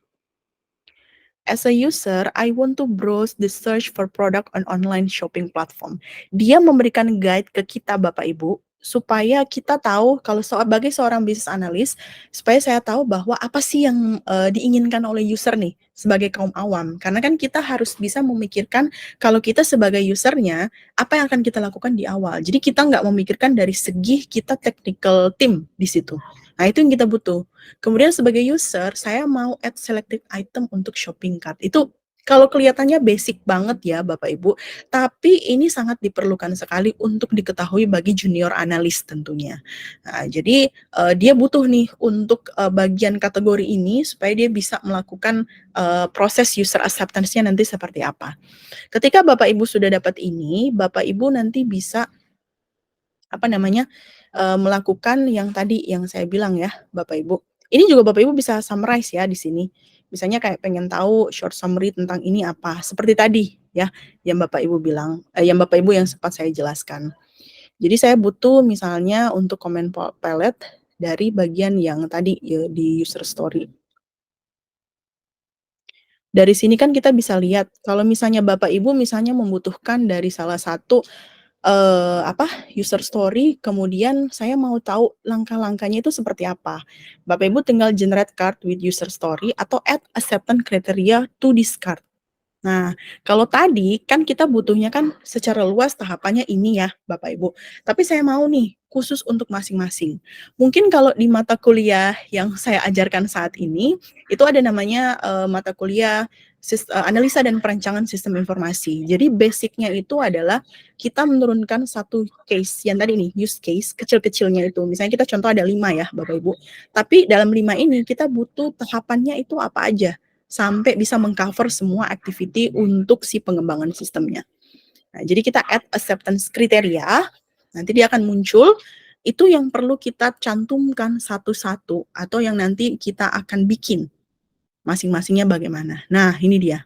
As a user, I want to browse the search for product on online shopping platform. Dia memberikan guide ke kita Bapak Ibu, supaya kita tahu kalau sebagai seorang bisnis analis, supaya saya tahu bahwa apa sih yang, diinginkan oleh user nih, sebagai kaum awam. Karena kan kita harus bisa memikirkan kalau kita sebagai usernya, apa yang akan kita lakukan di awal. Jadi kita nggak memikirkan dari segi kita technical team di situ. Nah itu yang kita butuh. Kemudian sebagai user, saya mau add selected item untuk shopping cart. Itu kalau kelihatannya basic banget ya Bapak Ibu, tapi ini sangat diperlukan sekali untuk diketahui bagi junior analis tentunya. Nah, jadi dia butuh nih untuk bagian kategori ini supaya dia bisa melakukan proses user acceptance-nya nanti seperti apa. Ketika Bapak Ibu sudah dapat ini, Bapak Ibu nanti bisa apa namanya, melakukan yang tadi yang saya bilang ya, Bapak Ibu. Ini juga Bapak Ibu bisa summarize ya di sini. Misalnya kayak pengen tahu short summary tentang ini apa, seperti tadi ya, yang Bapak Ibu bilang, yang Bapak Ibu yang sempat saya jelaskan. Jadi saya butuh misalnya untuk comment palette dari bagian yang tadi di user story. Dari sini kan kita bisa lihat kalau misalnya Bapak Ibu misalnya membutuhkan dari salah satu user story, kemudian saya mau tahu langkah-langkahnya itu seperti apa. Bapak Ibu tinggal generate card with user story atau add acceptance criteria to this card. Nah, kalau tadi kan kita butuhnya kan secara luas tahapannya ini ya, Bapak Ibu. Tapi saya mau nih khusus untuk masing-masing. Mungkin kalau di mata kuliah yang saya ajarkan saat ini, itu ada namanya mata kuliah analisa dan perancangan sistem informasi. Jadi basicnya itu adalah kita menurunkan satu case yang tadi nih, use case kecil-kecilnya itu. Misalnya kita contoh ada 5 ya, Bapak Ibu. Tapi dalam 5 ini kita butuh tahapannya itu apa aja sampai bisa mengcover semua activity untuk si pengembangan sistemnya. Nah, jadi kita add acceptance kriteria, nanti dia akan muncul, itu yang perlu kita cantumkan satu-satu atau yang nanti kita akan bikin masing-masingnya bagaimana. Nah, ini dia.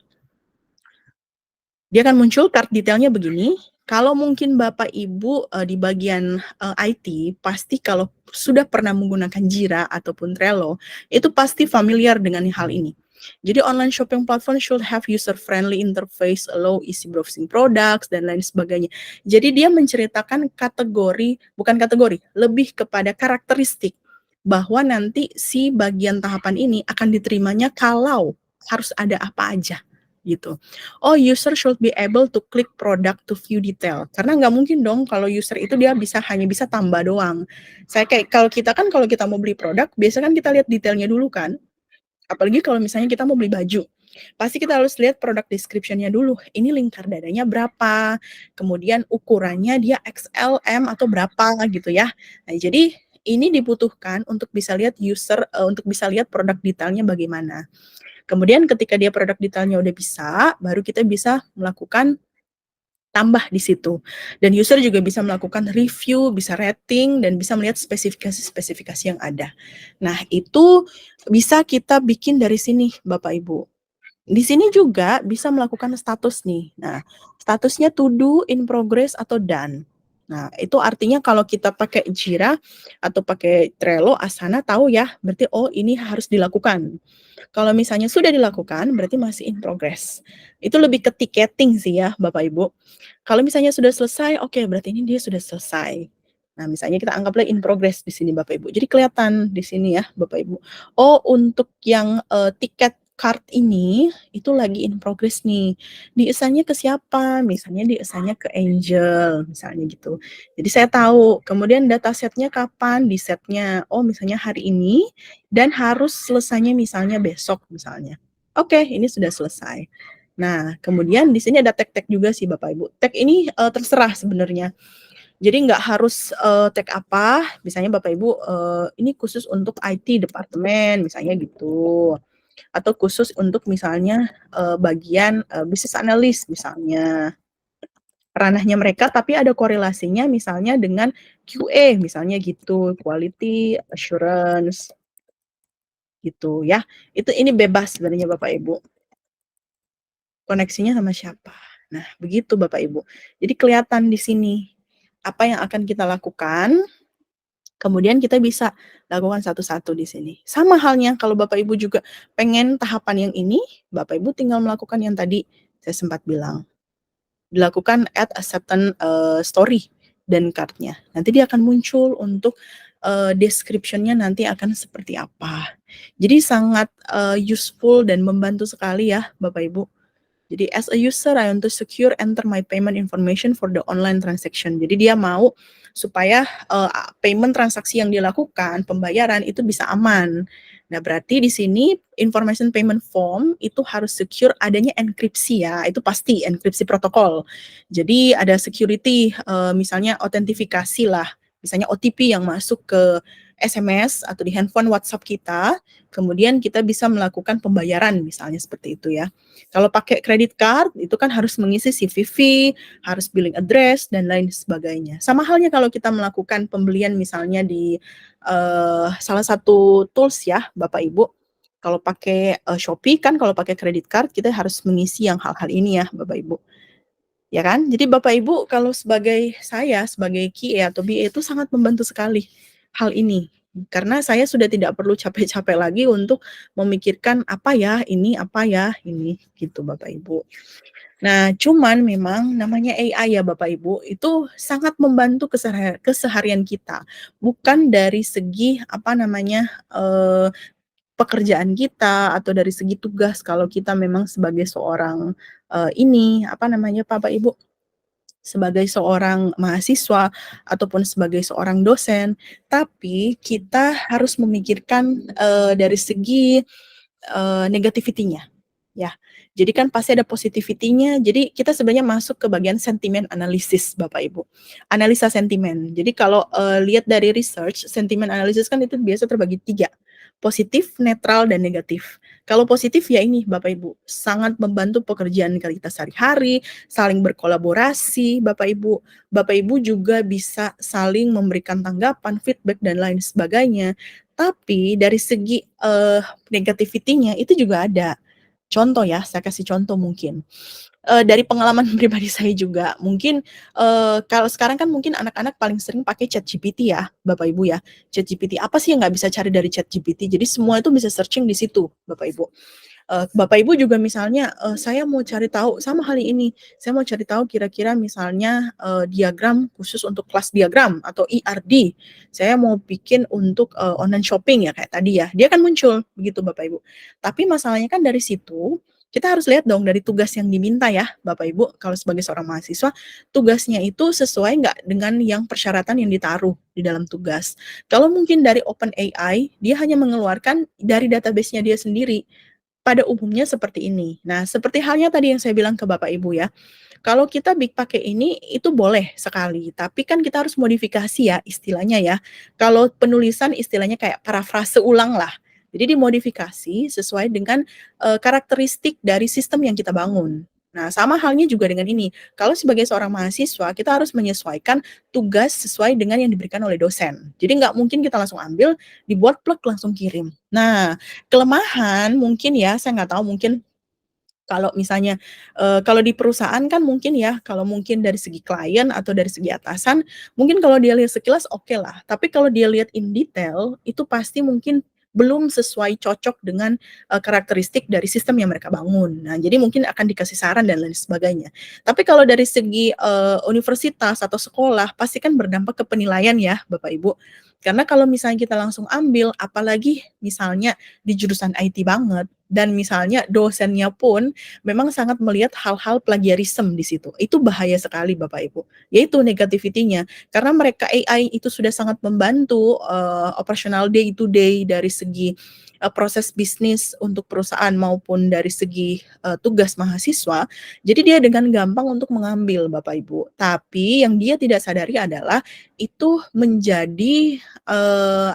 Dia akan muncul card detailnya begini. Kalau mungkin Bapak Ibu di bagian IT, pasti kalau sudah pernah menggunakan Jira ataupun Trello, itu pasti familiar dengan hal ini. Jadi online shopping platform should have user-friendly interface, allow easy browsing products, dan lain sebagainya. Jadi dia menceritakan kategori, bukan kategori, lebih kepada karakteristik bahwa nanti si bagian tahapan ini akan diterimanya kalau harus ada apa aja gitu. Oh, user should be able to click product to view detail. Karena nggak mungkin dong kalau user itu dia hanya bisa tambah doang. Saya kayak kalau kita mau beli produk, biasanya kan kita lihat detailnya dulu kan. Apalagi kalau misalnya kita mau beli baju, pasti kita harus lihat produk description-nya dulu. Ini lingkar dadanya berapa, kemudian ukurannya dia XL, M atau berapa gitu ya. Nah, jadi ini dibutuhkan untuk bisa lihat untuk bisa lihat produk detailnya bagaimana. Kemudian ketika dia produk detailnya udah bisa, baru kita bisa melakukan tambah di situ. Dan user juga bisa melakukan review, bisa rating, dan bisa melihat spesifikasi-spesifikasi yang ada. Nah, itu bisa kita bikin dari sini, Bapak Ibu. Di sini juga bisa melakukan status nih. Nah, statusnya to do, in progress, atau done. Nah, itu artinya kalau kita pakai Jira atau pakai Trello, Asana tahu ya, berarti oh ini harus dilakukan. Kalau misalnya sudah dilakukan, berarti masih in progress. Itu lebih ke ticketing sih ya, Bapak Ibu. Kalau misalnya sudah selesai, oke, berarti ini dia sudah selesai. Nah, misalnya kita anggaplah in progress di sini Bapak Ibu. Jadi kelihatan di sini ya Bapak Ibu. Oh, untuk yang tiket card ini itu lagi in progress nih. Di-assign-nya ke siapa? Misalnya di-assign-nya ke Angel, misalnya gitu. Jadi saya tahu. Kemudian datasetnya kapan di-set-nya? Oh, misalnya hari ini dan harus selesainya misalnya besok misalnya. Oke, ini sudah selesai. Nah, kemudian di sini ada tag-tag juga sih Bapak Ibu. Tag ini terserah sebenarnya. Jadi nggak harus tag apa, misalnya Bapak Ibu ini khusus untuk IT departemen misalnya gitu. Atau khusus untuk misalnya bagian business analyst misalnya. Ranahnya mereka tapi ada korelasinya misalnya dengan QA misalnya gitu, quality assurance gitu ya. Ini bebas sebenarnya Bapak Ibu. Koneksinya sama siapa. Nah, begitu Bapak Ibu. Jadi kelihatan di sini. apa yang akan kita lakukan, kemudian kita bisa lakukan satu-satu di sini. Sama halnya kalau Bapak Ibu juga pengen tahapan yang ini, Bapak Ibu tinggal melakukan yang tadi saya sempat bilang. Dilakukan add acceptance story dan card-nya. Nanti dia akan muncul untuk description-nya nanti akan seperti apa. Jadi sangat useful dan membantu sekali ya Bapak Ibu. Jadi as a user I want to secure enter my payment information for the online transaction. Jadi dia mau supaya payment transaksi yang dilakukan, pembayaran itu bisa aman. Nah, berarti di sini information payment form itu harus secure adanya enkripsi ya, itu pasti enkripsi protokol. Jadi ada security, misalnya autentifikasi lah, misalnya OTP yang masuk ke SMS atau di handphone WhatsApp kita, kemudian kita bisa melakukan pembayaran misalnya seperti itu ya. Kalau pakai credit card itu kan harus mengisi CVV, harus billing address dan lain sebagainya. Sama halnya kalau kita melakukan pembelian misalnya di salah satu tools ya Bapak Ibu. Kalau pakai Shopee kan kalau pakai credit card kita harus mengisi yang hal-hal ini ya Bapak Ibu. Ya kan? Jadi Bapak Ibu kalau sebagai saya sebagai QA atau BA itu sangat membantu sekali hal ini. Karena saya sudah tidak perlu capek-capek lagi untuk memikirkan apa ya ini gitu Bapak Ibu. Nah, cuman memang namanya AI ya Bapak Ibu, itu sangat membantu keseharian kita. Bukan dari segi apa namanya pekerjaan kita atau dari segi tugas kalau kita memang sebagai seorang apa namanya Bapak Ibu, sebagai seorang mahasiswa ataupun sebagai seorang dosen, tapi kita harus memikirkan dari segi negativity-nya. Ya, jadi kan pasti ada positivity-nya. Jadi kita sebenarnya masuk ke bagian sentimen analisis, Bapak Ibu. Analisa sentimen. Jadi kalau lihat dari research, sentimen analisis kan itu biasa terbagi 3. Positif, netral, dan negatif. Kalau positif ya ini Bapak Ibu, sangat membantu pekerjaan kita sehari-hari, saling berkolaborasi Bapak Ibu. Bapak Ibu juga bisa saling memberikan tanggapan, feedback, dan lain sebagainya. Tapi dari segi negativity-nya itu juga ada. Contoh ya, saya kasih contoh mungkin. Dari pengalaman pribadi saya juga, mungkin, kalau sekarang kan mungkin anak-anak paling sering pakai ChatGPT ya, Bapak Ibu ya. ChatGPT, apa sih yang nggak bisa cari dari ChatGPT? Jadi semua itu bisa searching di situ, Bapak Ibu. Bapak Ibu juga misalnya, saya mau cari tahu sama hal ini, saya mau cari tahu kira-kira misalnya, diagram khusus untuk kelas diagram atau ERD. Saya mau bikin untuk, online shopping ya kayak tadi ya, dia akan muncul begitu Bapak Ibu. Tapi masalahnya kan dari situ, kita harus lihat dong dari tugas yang diminta ya Bapak Ibu, kalau sebagai seorang mahasiswa, tugasnya itu sesuai nggak dengan yang persyaratan yang ditaruh di dalam tugas. Kalau mungkin dari OpenAI, dia hanya mengeluarkan dari database-nya dia sendiri. Pada umumnya seperti ini. Nah, seperti halnya tadi yang saya bilang ke Bapak Ibu ya, kalau kita pakai ini, itu boleh sekali, tapi kan kita harus modifikasi ya istilahnya ya. Kalau penulisan istilahnya kayak parafrase ulang lah. Jadi dimodifikasi sesuai dengan, karakteristik dari sistem yang kita bangun. Nah, sama halnya juga dengan ini, kalau sebagai seorang mahasiswa, kita harus menyesuaikan tugas sesuai dengan yang diberikan oleh dosen. Jadi nggak mungkin kita langsung ambil, dibuat plek, langsung kirim. Nah, kelemahan mungkin ya, saya nggak tahu mungkin kalau misalnya, kalau di perusahaan kan mungkin ya, kalau mungkin dari segi klien atau dari segi atasan, mungkin kalau dia lihat sekilas oke lah, tapi kalau dia lihat in detail, itu pasti mungkin belum sesuai cocok dengan, karakteristik dari sistem yang mereka bangun. Nah, jadi mungkin akan dikasih saran dan lain sebagainya. Tapi kalau dari segi, universitas atau sekolah, pasti kan berdampak ke penilaian ya, Bapak Ibu. Karena kalau misalnya kita langsung ambil, apalagi misalnya di jurusan IT banget, dan misalnya dosennya pun memang sangat melihat hal-hal plagiarisme di situ. Itu bahaya sekali Bapak Ibu, yaitu negativity-nya. Karena mereka AI itu sudah sangat membantu, operasional day to day dari segi, proses bisnis untuk perusahaan maupun dari segi, tugas mahasiswa. Jadi dia dengan gampang untuk mengambil Bapak Ibu. Tapi yang dia tidak sadari adalah itu menjadi,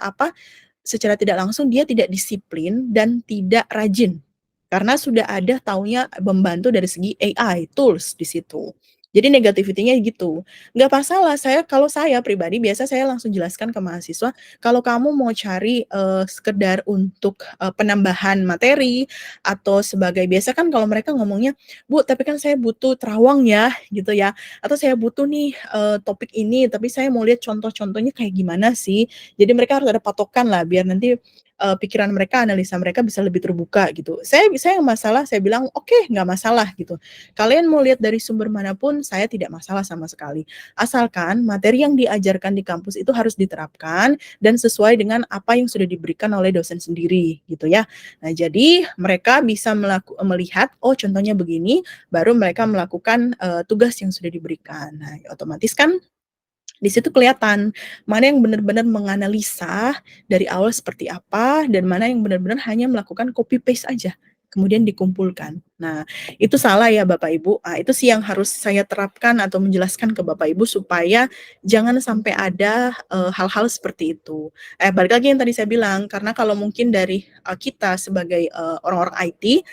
apa, secara tidak langsung dia tidak disiplin dan tidak rajin. Karena sudah ada taunya membantu dari segi AI, tools di situ. Jadi negativity-nya gitu. Nggak masalah, kalau saya pribadi biasa saya langsung jelaskan ke mahasiswa, kalau kamu mau cari, sekedar untuk, penambahan materi atau sebagai biasa kan kalau mereka ngomongnya, "Bu, tapi kan saya butuh terawang ya," gitu ya, atau, "Saya butuh nih, topik ini, tapi saya mau lihat contoh-contohnya kayak gimana sih." Jadi mereka harus ada patokan lah biar nanti, pikiran mereka, analisa mereka bisa lebih terbuka gitu. Saya nggak masalah, saya bilang, "Oke, nggak masalah," gitu. Kalian mau lihat dari sumber manapun, saya tidak masalah sama sekali. Asalkan materi yang diajarkan di kampus itu harus diterapkan dan sesuai dengan apa yang sudah diberikan oleh dosen sendiri, gitu ya. Nah, jadi mereka bisa melihat, oh contohnya begini, baru mereka melakukan, tugas yang sudah diberikan. Nah, otomatis kan di situ kelihatan mana yang benar-benar menganalisa dari awal seperti apa dan mana yang benar-benar hanya melakukan copy paste aja, kemudian dikumpulkan. Nah, itu salah ya Bapak Ibu. Itu sih yang harus saya terapkan atau menjelaskan ke Bapak Ibu supaya jangan sampai ada, hal-hal seperti itu. Balik lagi yang tadi saya bilang, karena kalau mungkin dari, kita sebagai, orang-orang IT,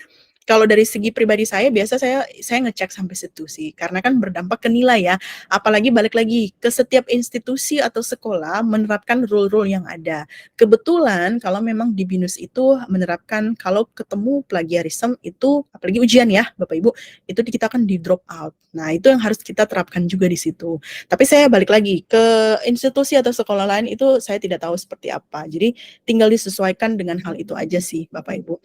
kalau dari segi pribadi saya biasa saya ngecek sampai situ sih, karena kan berdampak ke nilai ya. Apalagi balik lagi, ke setiap institusi atau sekolah menerapkan rule-rule yang ada. Kebetulan kalau memang di BINUS itu menerapkan kalau ketemu plagiarisme itu apalagi ujian ya Bapak Ibu, itu kita akan di-drop out. Nah, itu yang harus kita terapkan juga di situ. Tapi saya balik lagi, ke institusi atau sekolah lain itu saya tidak tahu seperti apa. Jadi tinggal disesuaikan dengan hal itu aja sih Bapak Ibu.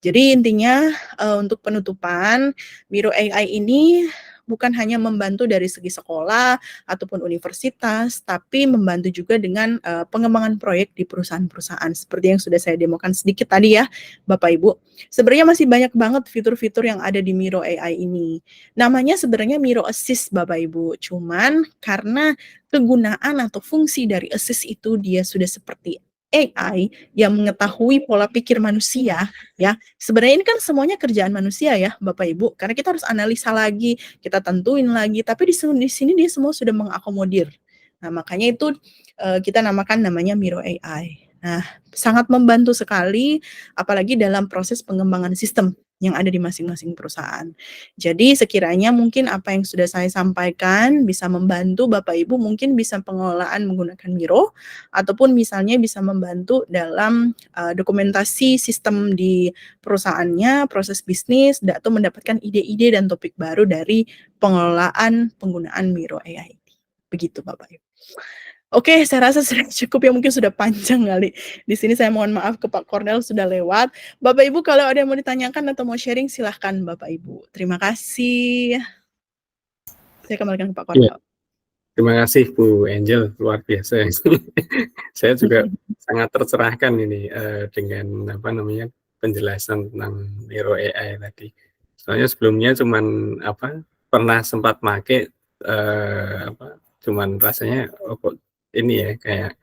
Jadi intinya, untuk penutupan, Miro AI ini bukan hanya membantu dari segi sekolah ataupun universitas, tapi membantu juga dengan, pengembangan proyek di perusahaan-perusahaan seperti yang sudah saya demokan sedikit tadi ya, Bapak Ibu. Sebenarnya masih banyak banget fitur-fitur yang ada di Miro AI ini. Namanya sebenarnya Miro Assist Bapak Ibu, cuman karena kegunaan atau fungsi dari Assist itu dia sudah seperti AI yang mengetahui pola pikir manusia, ya. Sebenarnya ini kan semuanya kerjaan manusia ya, Bapak Ibu, karena kita harus analisa lagi, kita tentuin lagi, tapi di sini dia semua sudah mengakomodir. Nah, makanya itu, kita namakan namanya Miro AI. Nah, sangat membantu sekali, apalagi dalam proses pengembangan sistem yang ada di masing-masing perusahaan. Jadi sekiranya mungkin apa yang sudah saya sampaikan bisa membantu Bapak Ibu mungkin bisa pengelolaan menggunakan Miro, ataupun misalnya bisa membantu dalam, dokumentasi sistem di perusahaannya, proses bisnis, atau mendapatkan ide-ide dan topik baru dari pengelolaan penggunaan Miro AI. Begitu Bapak Ibu. Oke, saya rasa sudah cukup ya, mungkin sudah panjang kali. Di sini saya mohon maaf ke Pak Kornel sudah lewat. Bapak Ibu kalau ada yang mau ditanyakan atau mau sharing silahkan Bapak Ibu. Terima kasih. Saya kembalikan ke Pak Iya, Kornel. terima kasih Bu Angel, luar biasa. Saya juga sangat tercerahkan ini, dengan apa namanya, penjelasan tentang Miro AI tadi. Soalnya sebelumnya cuman apa, pernah sempat make, apa, cuman rasanya, oh kok ini ya, kayak,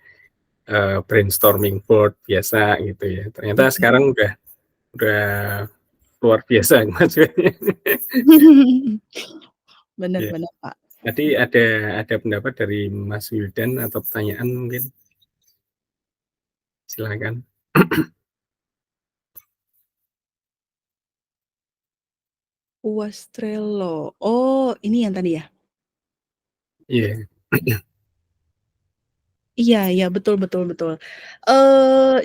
brainstorming board biasa gitu ya. Ternyata sekarang udah luar biasa kemajuannya. Benar Iya. benar, Pak. Tadi ada pendapat dari Mas Wildan atau pertanyaan mungkin? Silakan. UAS Trello. Oh, ini yang tadi ya? Iya. Iya iya, betul betul betul.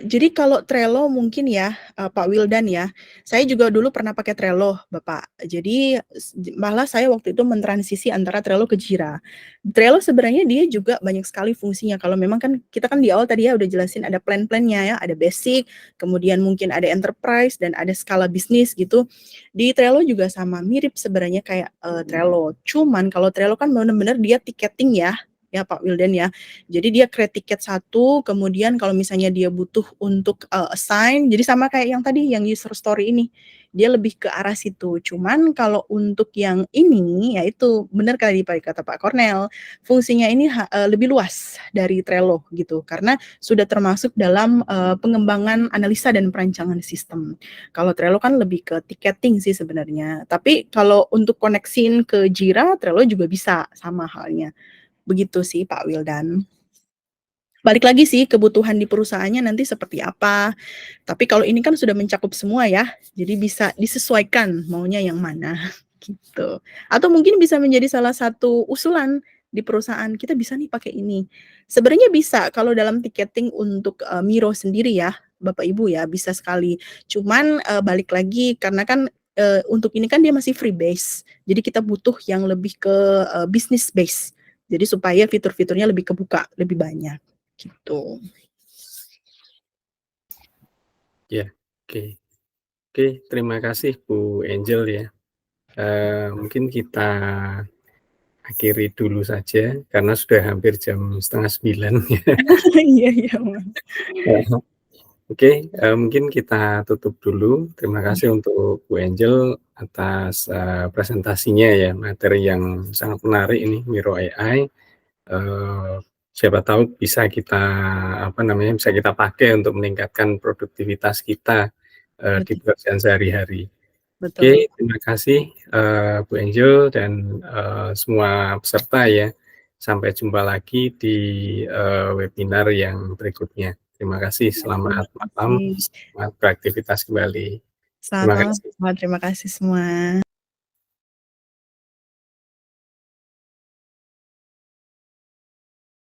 Jadi kalau Trello mungkin ya, Pak Wildan ya, saya juga dulu pernah pakai Trello, Bapak. Jadi malah saya waktu itu mentransisi antara Trello ke Jira. Trello sebenarnya dia juga banyak sekali fungsinya, kalau memang kan kita kan di awal tadi ya udah jelasin ada plan-plan-nya ya, ada basic, kemudian mungkin ada enterprise, dan ada skala bisnis gitu. Di Trello juga sama, mirip sebenarnya kayak, Trello. Cuman kalau Trello kan bener-bener dia ticketing ya Pak Wildan ya. Jadi dia create tiket satu, kemudian kalau misalnya dia butuh untuk, assign, jadi sama kayak yang tadi, yang user story ini, dia lebih ke arah situ. Cuman kalau untuk yang ini, ya itu benar kali kata Pak Kornel, fungsinya ini lebih luas dari Trello gitu, karena sudah termasuk dalam, pengembangan analisa dan perancangan sistem. Kalau Trello kan lebih ke ticketing sih sebenarnya, tapi kalau untuk koneksiin ke Jira, Trello juga bisa, sama halnya. Begitu sih Pak Wildan. Balik lagi sih kebutuhan di perusahaannya nanti seperti apa, tapi kalau ini kan sudah mencakup semua ya, jadi bisa disesuaikan maunya yang mana. gitu. Atau mungkin bisa menjadi salah satu usulan di perusahaan, kita bisa nih pakai ini. Sebenarnya bisa kalau dalam tiketing untuk, Miro sendiri ya, Bapak Ibu ya, bisa sekali. Cuman, balik lagi karena kan, untuk ini kan dia masih free base, jadi kita butuh yang lebih ke, business base. Jadi supaya fitur-fiturnya lebih kebuka, lebih banyak, gitu. Ya, oke. Oke, terima kasih Bu Angel ya. Mungkin kita akhiri dulu saja karena sudah hampir jam 8:30 ya. Iya iya, Mas. Oke, mungkin kita tutup dulu. Terima Iya, kasih untuk Bu Angel atas, presentasinya ya, materi yang sangat menarik ini Miro AI. Eee, Siapa tahu bisa kita, apa namanya, bisa kita pakai untuk meningkatkan produktivitas kita, di betul pekerjaan sehari-hari. betul. Oke, terima kasih, Bu Angel dan, semua peserta ya. Sampai jumpa lagi di, webinar yang berikutnya. Terima kasih, Terima selamat malam, kasih. selamat beraktivitas kembali. Terima kasih. Sama-sama, terima kasih semua.